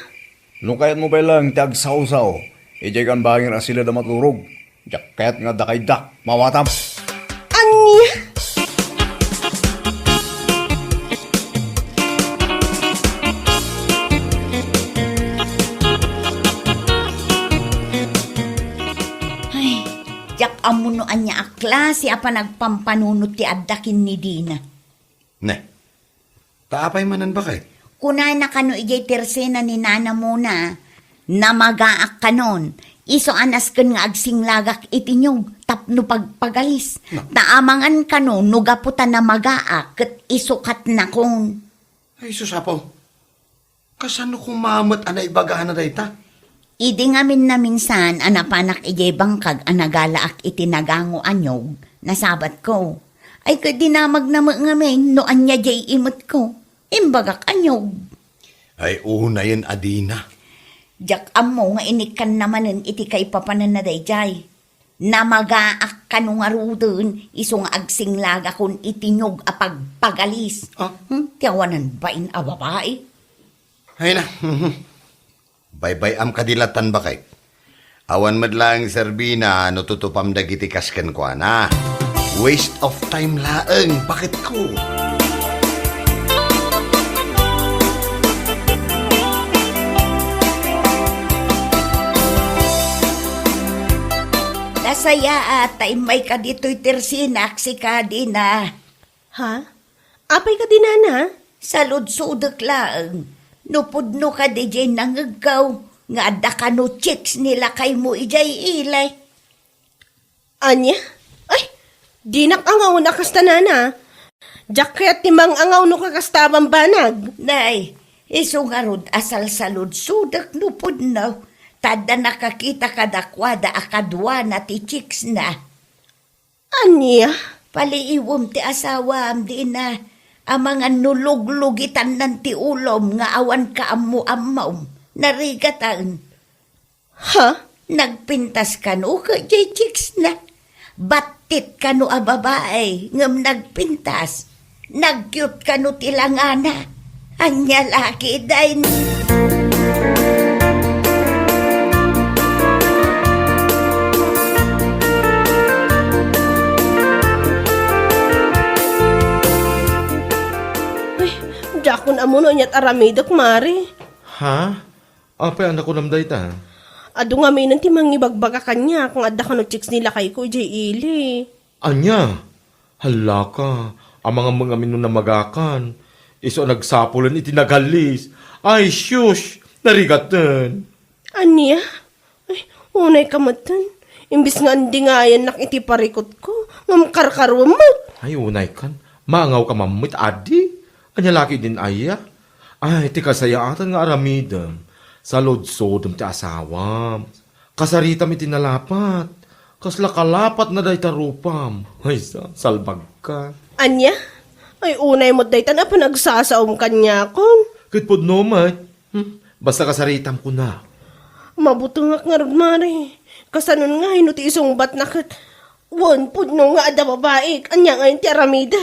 Lukayat mo ba lang ti agsaw-saw. Ijay kan bagin na sila da maturog. Diyak kayat nga dakay dak. Mawatam. Anya? Ay, jak amunoan niya akla si apa nagpampanunot ti addakin ni Dina. Ne, taapay manan ba kay? Kuna na kano ijay tersena ni nana muna, namagaak kanon, iso anas kan nga agsinglagak itinyong tapno pagpagalis. Taamangan kano, nugaputan na magaak, kat isukat na kon. Ay, susapaw. Kasano kung maamot anay bagahan na dayta? Idi ngamin na minsan, anapanak ijay bangkag, anagalaak itinagango anyog, nasabat ko. Ay kadinamag na ngamin, no anya jay imot ko. Imbagak anyog. Ay, una yan, Adina. Jak amo nga inikan namanen iti kay papanan na dayjay. Namagaak ka nung arudun, isong agsing laga kun itinyog apag pagalis. Tiyawanan ba in a babae? Ay na. Bye-bye am kadilatan ba kay? Awan madlang Serbina no tutupam dagiti kasken ko na. Waste of time laeng, bakit ko? Nasaya at may ka dito'y tersinak si Kadina. Ha? Apay ka din, Ana? Salud-sudak lang. Nupudno ka di jay nangagaw. Nga ada ka no chicks nila kay mo ijay ilay. Anya? Ay, di nakangaw na kasta, Nana. Jak kaya't timang angaw no kakastabang banag. Nay, isungarod asal salud-sudak nupudno. Tada nakakita kadakwada akadwa na ti chicks na. Anya? Paliiwom ti asawam di na. Ang mga nuluglugitan ng ti ulom nga awan ka amu-amaw. Narigatan. Ha? Nagpintas ka no ka jay chicks na. Batit ka no a babae ngam nagpintas. Nagyut ka no tilangana. Anya laki dahin. Jakon amo no nyat aramidok, Mari. Ha? Apay anak ko namday ta? Ado nga may nanti mangibagbaga kanya kung adda ka no chicks nila kay ko, jay ili. Anya? Hala ka. Ang mga minun na magakan. Iso nagsapulan itinagalis. Ay, shush! Narigatan. Anya? Ay, unay kamatan. Imbis nga hindi nga yan nakiti parikot ko. Ngam karkarwa mo. Ay, unay kan. Maangaw ka mamit, adi. Anya laki din aya. Ay, ti kasayatan nga aramidam. Sa lodsodom ti asawam. Kasaritam itinalapat. Kasla kalapat na day tarupam. Ay, salbag ka. Anya? Ay, unay mo daytan na panagsasaom kanya kon. Kit pod no, may. Basta kasaritam ko na. Mabutungak nga ron, Mari. Kasanon nga, hinuti isong bat na kat. Wan, pudno nga ada babae. Anya nga yung tiaramida.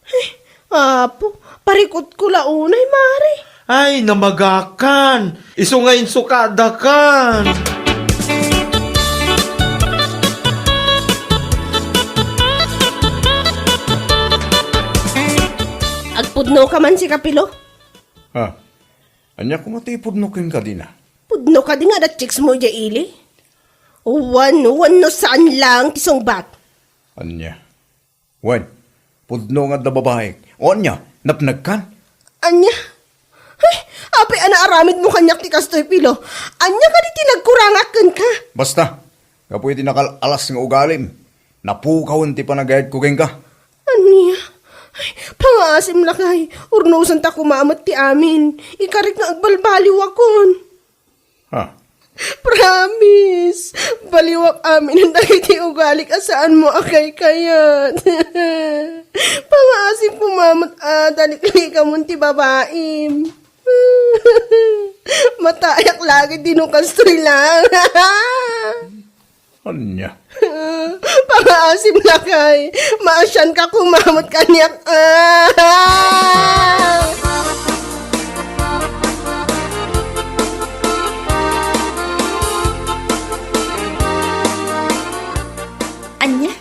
Ay, apo, parikot ko launay, Mari. Ay, namagakan. Iso ngayon sukada kan. Agpudno ka man si Kapilo. Ha? Anya kumatipod no kin ka din Pudno ka di nga dat chicks mo dya ili. Wan no saan lang tisong bat. Anya? Wan, pudno nga da babae. O anya, napnagkan? Anya? Ay, apay ana aramid mo kanyak ti kastoy pilo. Anya ka di tinagkurangakan ka. Basta, kapoy tinakalalas nga ugalim. Napukawan ti panagayad ko ka. Anya? Ay, pangasim lakay. Urnusan ta kumamat ti amin. Ikarik nga agbalbaliw akon. Ha? Promise. Baliwak amin ang dagiti ugalik asaan mo akay kayat. Pangasim kumamat dalikli ka mun ti babaim. Matayak lagi dinukastoy lang. Anya? Pangasim lakay. Maasyan ka kumamat kanyak. Anya?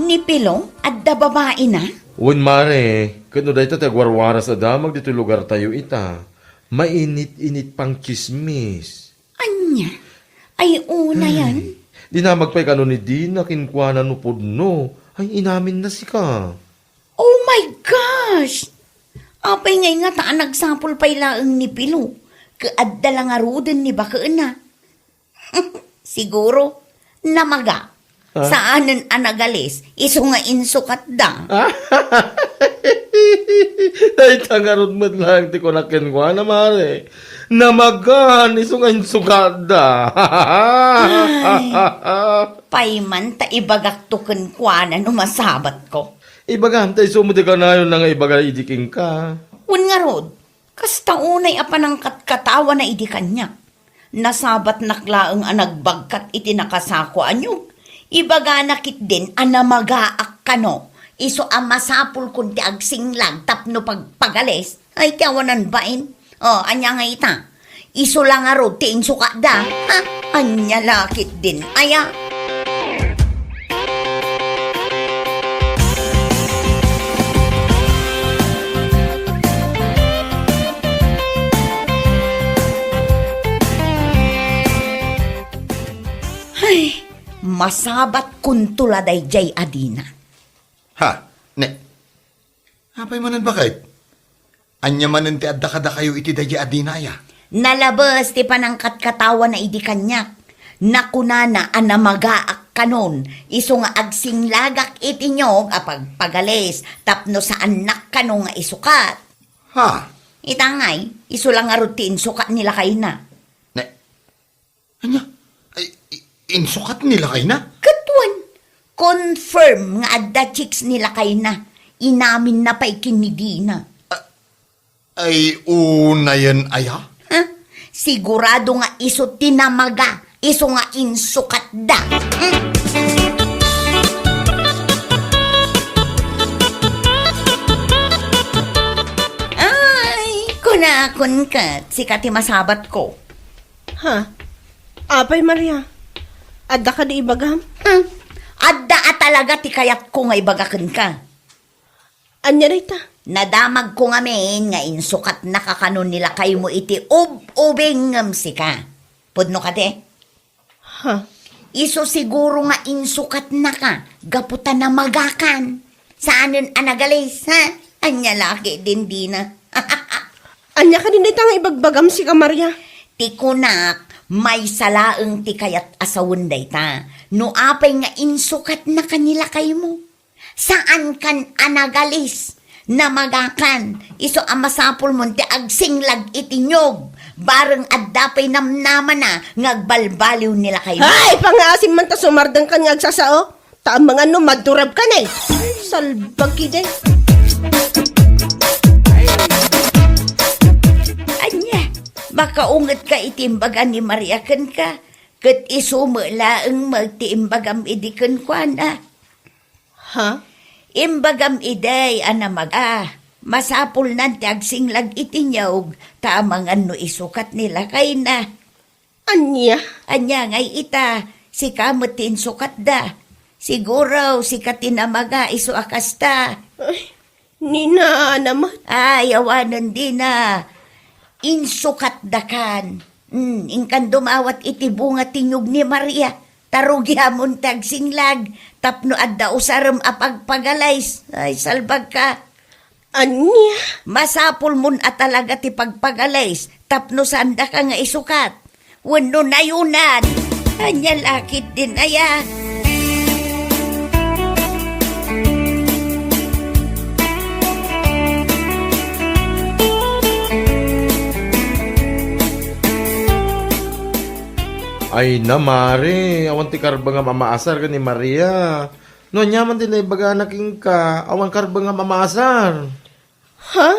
Ni Pilong at da babae na? Wan mare, kano da ita tagwarwara sa damag dito lugar tayo ita. Mainit-init pang chismis. Anya? Ay una yan. Di na magpay kano ni Dina kinkwana no pudno. Ay inamin na si ka. Oh my gosh! Apay ngay nga taan nagsapol pay laang ni Pilo. Kaadda lang aruden ni baka na. Siguro, namaga. Saanan anagalis, iso nga insukat da. Ay tangarod mo lang ti ko na kinkwana mare. Namagan, isungan sugada. Payman ta ibagaktukan kwa na numasabat ko. Ibagam, tayo sumudi ka na yun na nga ibaga idiking ka. Un nga rod, kasta unay apa ng katawan na idi kanya. Nasabat naklaang ang nagbagkat iti nakasako anyog. Ibaga nakit din anamagaak kano. Iso ang masapul kun ti agsinglag tapno pagpagalis. Ay tiawanan bain. Anya nga ita. Iso lang aro ti insuka da. Ha? Anya lakit din. Aya. Ay, masabat kuntula day jay adina. Ha? Ne? Apay manan bakit? Anya manan ti adda kada kayo iti dayi adinaya. Nalabas ti panangkat katawa na idi kanyak. Nakunana anamagaak kanon. Iso nga agsing lagak iti nyog apag pagalis. Tapno sa anak kano nga isukat. Ha? Itangay, iso lang nga rutin sukat nila kay na. Ne? Anya? Ay, insukat nila kay na? Katuan, confirm nga adda chicks nila kay na. Inamin na pa'y kinidina. Ay, una yan aya? Ha? Sigurado nga iso tinamaga. Iso nga insukat da. Ay, kunakon ka. Sikati masabat ko. Ha? Apay, Maria. Adda ka di ibagam? Adda talaga ti kayat ko nga ibagakan ka. Anya rita? Nadamag ko nga men nga insukat na kakanon nila kayo mo iti ubing sika. Pudno ka te? Ha? Iso siguro nga insukat na ka. Gaputan na magakan. Saanin anagalis, ha? Anya laki din di na. Anya ka din dito nga ibagbagam si ka, Maria? Ti kunak, may salaeng ti kayat asawon dayta. No apay nga insukat na kanila kayo mo. Saan kan anagalis? Namagakan, iso ang masapul mo ti agsinglag itinyog. Bareng addapay namnaman na ngagbalbaliw nila kayo. Ay, pangasim man ta sumardang ka nga agsasao. Taang mga no, madurab ka na eh. Salbag kiday. Anya, makaungat ka itimbagan ni Maria kan ka. Kat isumalaang magtiimbagam idikan kwa na. Ha? Imbagam iday anamaga. Masapul nanti agsinglag itinyog. Tamangan no isukat nila kay na. Anya? Anya ngay ita, si kamutin sukat da. Siguro si katinamaga iso akasta. Ay, nina naman. Ay, awanan din na. Insukat dakan. Ingkan dumawat iti bunga tinyog ni Maria. Tarugyamun tagsinglag. Tapno adda usaram apagpagalays. Ay, salbag ka. Anya? Masapul mun at talaga ti pagpagalays. Tapno sanda ka nga isukat. Wano na yunan. Anya lakit din aya. Ay na, Mare. Awan ti karba nga mamaasar ka ni Maria. No, nyaman din na ibaga naking ka. Awan karba nga mamaasar. Ha?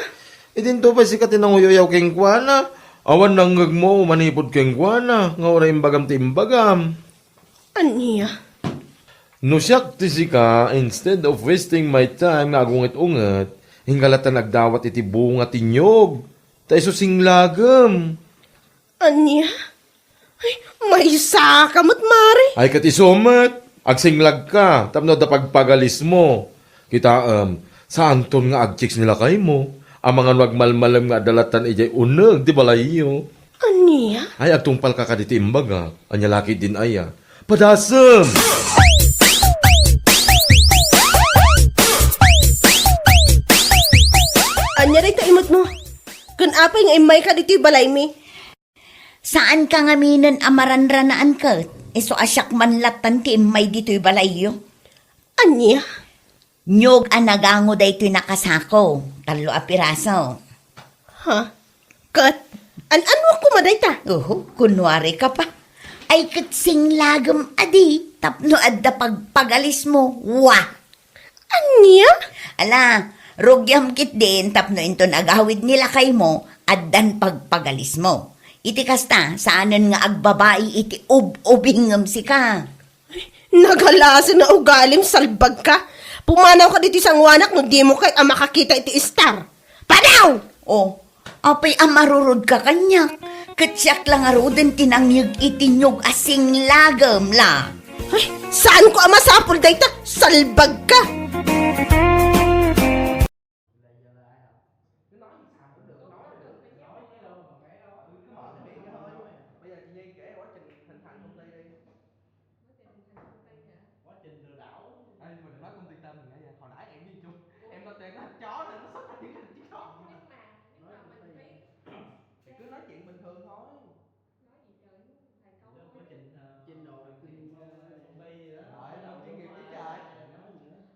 Idin to pa si katinanguyoyaw keng kuana. Awan nanggag mo, manipod keng kuana. Nga ora imbagam ti imbagam. Anya? No siyak ti si ka, instead of wasting my time nga agungit-unget, hingalatan nagdawat iti bunga tinyog. Ta iso singlagam. Anya? Ay, may sakamot, Mari. Ay katisumat, agsinglag ka, tapno da pagpagalis mo. Kita, saan ton nga agchiks nila kay mo? Ang mga wagmalmalam nga dalatan ijay uneg, di balayo. Anya? Ay, agtungpal ka kaditi imbaga, anya laki din aya. Padasem! Anya rita imot mo. Kun apay nga imay ka dito balay mi. Saan ka nga minan amaranranaan ka? Iso asyak manlatan ti may dito'y balayo. Anya? Nyog ang nagango dayto'y nakasako. Talo a piraso. Ha? Kat? Ano ako madayta? Kunwari ka pa. Ay katsing lagam adi. Tapno adda pagpagalis mo. Wah! Anya? Ala, rugyam kit din. Tapno into nagawid nila kay mo. Addan pagpagalis mo. Iti kasta, saanan nga agbabae iti ubingam si ka. Nagalasan na ugalim, salbag ka. Pumanaw ka dito sa wanak no di mo kahit ang makakita iti star. Panaw! O, apay amarurod ka kanya. Katsyak lang aroden tinangyag itinyog asing lagam la. Ay, saan ko ama sapul dayta? Salbag ka! Bây giờ chị Nhi kể quá trình hình thành công ty đi. Quá trình lừa đảo. Ê, nhưng mà đừng nói công ty tên mình nghe nha. Hồi nãy em với chung em nói tên nó chó nên nó xuất ra những hình chó. Nói công ty. Thì cứ nói chuyện bình thường thôi. Quá trình trên đồ kinh công ty đó. Rồi, cầm chuyên nghiệp với trời.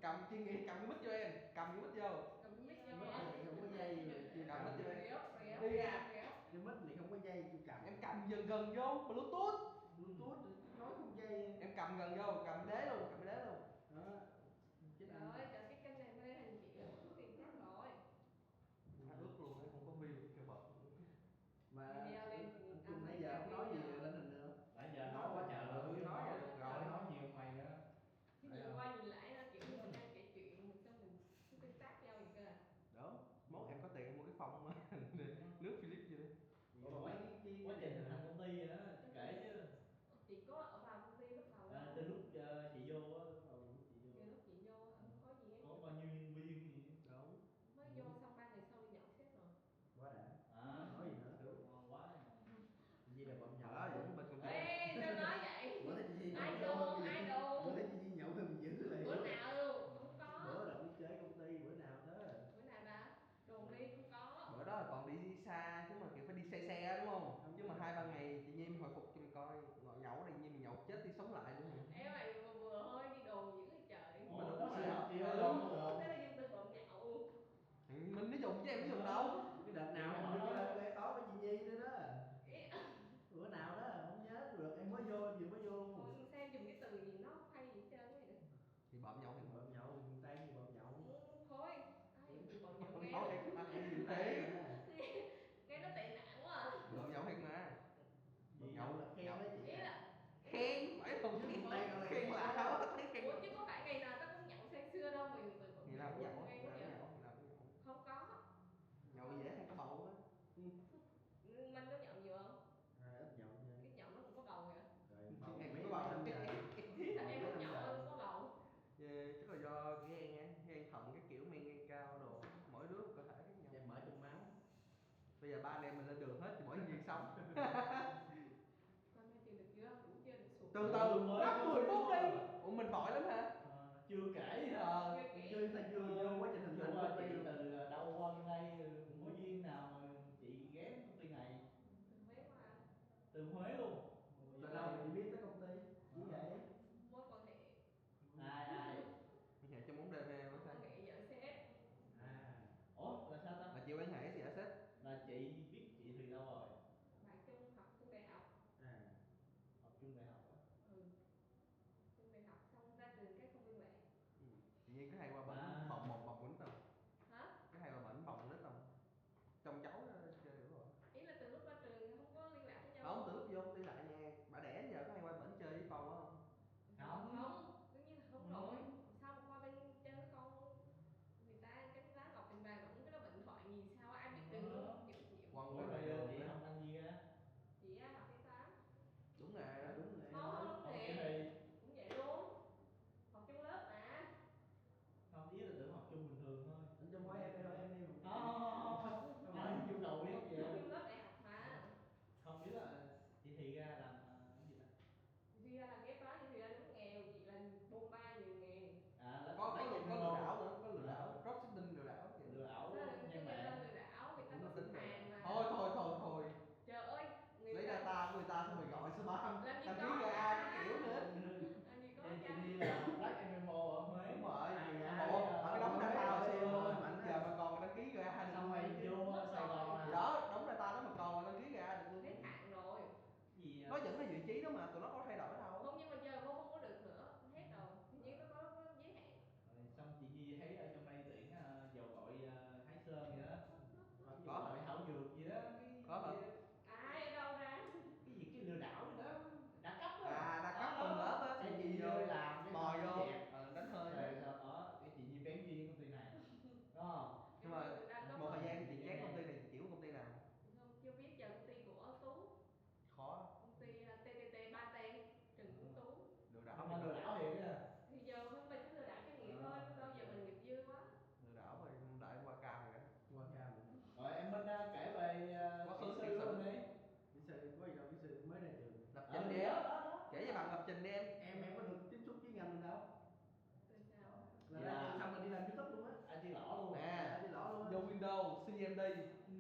Cầm chuyên nghiệp, cầm cái mic cho em, cầm cái mic vô. Không có dây cầm mic cho em. Đi ra. Cái mic này không có dây tôi cầm. Em cầm gần gần vô, Bluetooth. Bluetooth nói không dây. Em cầm gần vô, cầm đế luôn, cầm đế luôn. Đó. Trời ơi, trời cái kênh này mê thành chị là có tiền chắc rồi. Ước luôn, em không có view cái kêu bật. Mà anh Trung nãy giờ không nói gì lên hình nữa. Nãy giờ nói quá trời rồi. Nói là được rồi. Nói nhiều mày đó. Nhìn qua nhìn lại nó kiểu như mình đang kể chuyện mình xong mình cứ tương tác nhau vậy cơ à. Đó, mốt em có tiền em mua cái phông nước Philip gì đi. Quá trình hình thành công ty vậy đó, chị kể chứ. Chị có ở vào công ty lúc đầu đâu. Từ lúc chị vô á, lúc đầu lúc chị vô. Từ lúc chị vô không có gì hết. Có bao nhiêu nhân viên gì? Đúng. Mới vô xong 3 ngày sau đi nhậu hết rồi. Quá đã. Nói gì nữa? Ngon quá. Chị là bậm nhậu. Đó, Dũng bên công ty. Ê, sao nói vậy? Bữa nay chị Ai đồ, ai đồ. Bữa nay chị nhậu hơi bị dữ rồi. Bữa nào luôn, không có. Bữa là đi chơi công ty, bữa nào đó. Bữa nào đã? Đồn đi không có. Bữa đó là toàn đi xa chứ mà kiểu phải đi xe xe đúng không? Chứ mà 2-3 ngày chị Nhi hồi phục cho mình coi ngồi nhậu này Nhi mình nhậu chết đi sống lại luôn. Em mày vừa thôi đi đồn dữ vậy trời. Mà đúng rồi. Chị ơi Đúng. Thế là dân tư bận nhậu. Mình mới dùng chứ em mới dùng đâu. Cái đợt nào mà đưa cái tó với chị Nhi nữa đó. Bữa nào đó không nhớ được em mới vô em vừa mới vô luôn. Sao em dùng cái từ gì nó không hay gì hết trơn vậy đó. Thì bợm nhậu thì bợm nhậu, miền Tây thì bợm nhậu. Thôi, ai dùng từ bận nhậu nghe. Nói thiệt mà em miền Tây. Nghe nó tệ nạn quá à. Bợm nhậu thiệt mà. Bợm nhậu là khen đó chị. Ý là Khen, phải không khen Tây gọi là khen lạ quá, thấy khen. ủa chứ có phải ngày nào tao cũng nhậu say sưa đâu mà dùng từ bận Ngày nào cũng nhậu, ngay ngày quá nào vậy. cũng nhậu, ngày nào cũng nhậu. Không có. Nhậu dễ ăn có bầu á. Mình có nhậu nhiều không? Ít nhậu nha. Cái nhậu nó cũng có bầu vậy. Rồi bầu em có bầu không trời. Sao em không nhậu em có bầu? Chắc là do ghen á, ghen thận cái kiểu men gan cao đồ, mỗi đứa một cơ thể khác nhau. Em mở trong máu. Bây giờ ba anh em mình lên đường hết thì mỗi người sống. Con nghe chịu được chưa? Đủ chưa? Được sụp. Từ từ, 5-10 phút đi. Ủa mình vội lắm hả? Chưa kể Chưa ta chưa vô quá trình hình thành công ty chị luôn. từ đâu qua bên đây có duyên nào mà chị ghé công ty này Từ Huế qua. từ Huế luôn. Từ đâu mà chị biết tới công ty? Chỉ vậy. Mối quan hệ. Ai Quan hệ trong bóng đêm em Mối quan hệ vợ sếp. ủa là sao ta? là chị quan hệ gì hả sếp? Là chị biết chị từ đâu rồi? Bạn chung học chung đại học. Học chung đại học á. Ừ. Chung đại học xong ra trường cái không liên lạc. Tự nhiên cái hay qua bển bồng một bồng quýnh không? Hả? Cái hay qua bển bồng nít không? Trong cháu chơi được rồi. Ý là từ lúc ra trường không có liên lạc với nhau. Không, từ lúc vô đi lại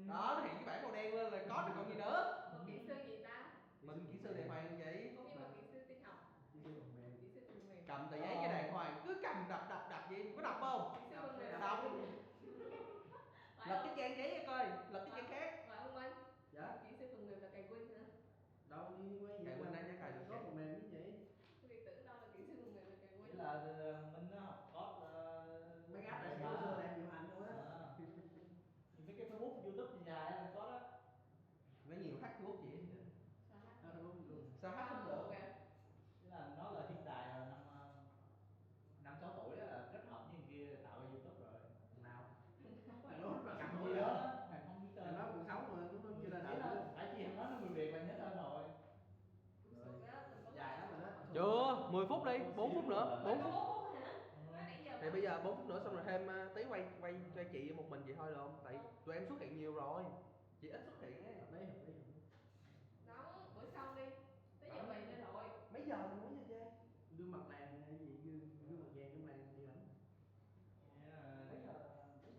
Đó, nó hiện cái bảng màu đen lên là có được còn gì nữa. Một kỹ sư gì ta? Mình kỹ sư đàng hoàng vậy. Cũng như một kỹ sư tin học. Kỹ sư phần mềm. Kỹ sư phần mềm. Cầm tờ giấy cái đàng hoàng, cứ cầm đập gì, có đọc không? Kỹ sư phần mềm. Đọc. Phải Lật không? cái trang giấy ra coi, lật cái trang khác. Phải không anh? Dạ. Kỹ sư phần mềm là cài Win hả? Đâu đi quay Cài Win anh nhá, cài được có cài. phần mềm như vậy. Tôi bị tưởng đâu là kỹ sư phần mềm là cài Chỉ Win. là mình nó học code Mấy cái app này mà. xưa đang điều hành luôn á. Mấy cái Facebook, YouTube dài là có đó. Nó nhiều hack Facebook chị. Sao hát? Luôn. Sao hack không được? kìa. Tức là nó là hiện tại là năm 6 tuổi đó là kết hợp với người kia tạo ra YouTube rồi. Nào. Thằng nó là cầm gì đó, thằng không biết tên. Nó còn sống mà nó chưa ra đời. Phải chi thằng nó người Việt là nhớ tên rồi. Dài lắm rồi đó. Chưa, 10 phút đi, 4 phút nữa, 4 phút. 4 phút hả? Nói nãy giờ. Thì bây giờ 4 phút nữa xong rồi thêm tí quay cho chị một mình chị thôi được không? Tại tụi em xuất hiện nhiều rồi. Chị ít xuất hiện ấy. Hợp lý. Nóng bữa sau đi. Tới giờ về lên rồi. Mấy giờ mình mới về chơi? Gương mặt làng hay gì gương mặt vàng trong làng gì lắm.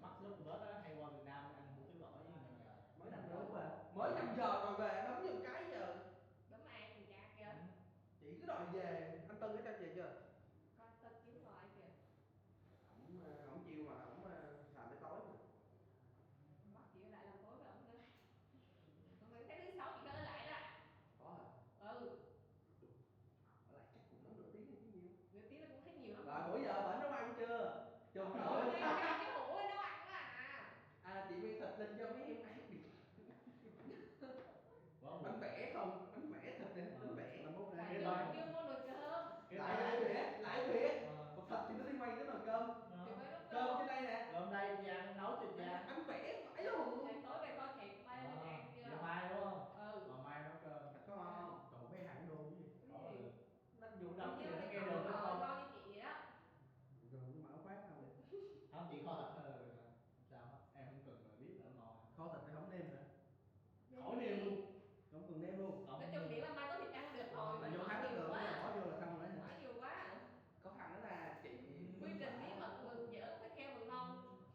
Mắc lúc bớt đó hay qua Việt Nam ăn hủ tiếu gỏi với mình. Mới 5 giờ về. Mới 5 giờ rồi về, đóng giùm cái giờ. Bấm ai thì ra kìa. Chị cứ đòi về, anh Tân có cho về chưa? Coi tên kiếm gọi kìa. Ổng chiêu mà, ổng làm tới tối mà. Bắt chị ở lại làm tối với ổng nữa. Còn mình thấy thứ 6 chị có ở lại đó. Có hả? Ừ. Ở lại chắc cũng nấu nửa tiếng hay chứ nhiều. Nửa tiếng nó cũng thấy nhiều lắm. Rồi bữa giờ bển nấu ăn chưa? Chồng Rồi nội. cái hũ ấy nấu ăn đó à. À chị nguyên thịt lên cho mấy em ăn đi. Bánh bẻ không? Bánh bẻ thịt lên, bánh bẻ. Tại giờ chưa có nồi cơm. Lại bẻ. Còn thịt thì nó liên quan tới nồi cơm. Thì mới nấu Cơm cơm. trên đây nè. Hôm nay chị ăn nấu cho chị ăn. Bánh bẻ phải luôn. Ngày tối về coi thịt bay lên ăn chưa? Ngày mai đúng không? Ừ. Mà mai nấu cơm. Có không? Còn mấy hãng đồ chứ. Cái gì? Nó dù Đâu đâu như kìa nó cái nghe cậu được nó không? ngon như chị vậy đó. Rồi nó mở phát không vậy? Không, chị kho thịt thôi là được rồi. Sao á? Em không cần biết nữa ngon. Kho thịt thì không nêm nữa. Khỏi nêm luôn. Không cần nêm luôn. Nói chung miễn là mai có thịt ăn được thôi. Mà vô thái đất được, bỏ vô là xong rồi Bỏ nhiều quá. Có thằng đó là chị Quy trình bí mật mừng dở phải kêu mừng ngon.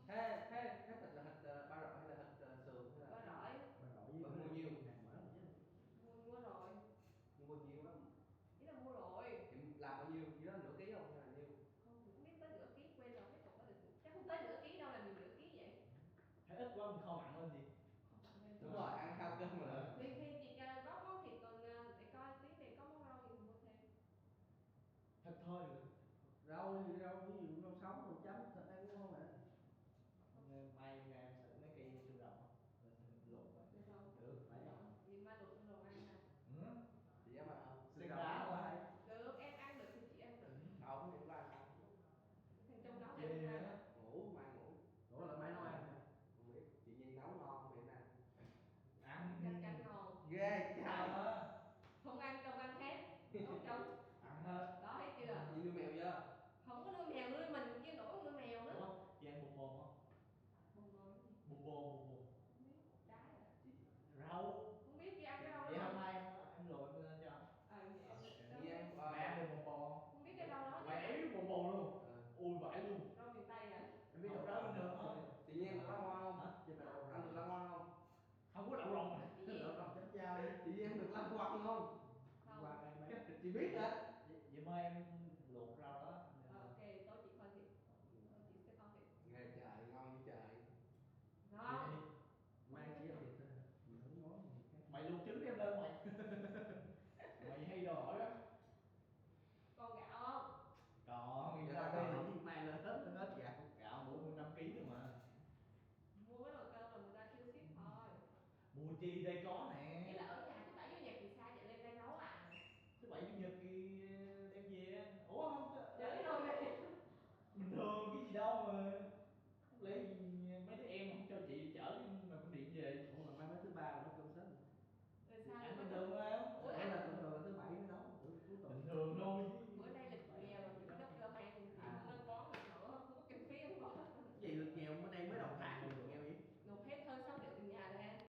thế thịt là thịt ba rọi hay là thịt sườn hay Ba là rọi. Bà mua nhiêu? Mua rồi. Mua bao nhiêu lắm? Ý là mua rồi. Thì làm bao nhiêu? Chỉ đó nửa ký không hay là nhiêu? Không cũng biết tới nửa ký quên rồi cái cục đó được. Chắc không tới nửa ký đâu là mình nửa ký vậy. Thấy ít quá mình kho mặn lên gì? Đúng rồi, ăn khao cơm rồi. Thì chị có món thịt còn để coi tí thì có món rau gì mình mua thêm. Thịt thôi được. Rau gì rau gì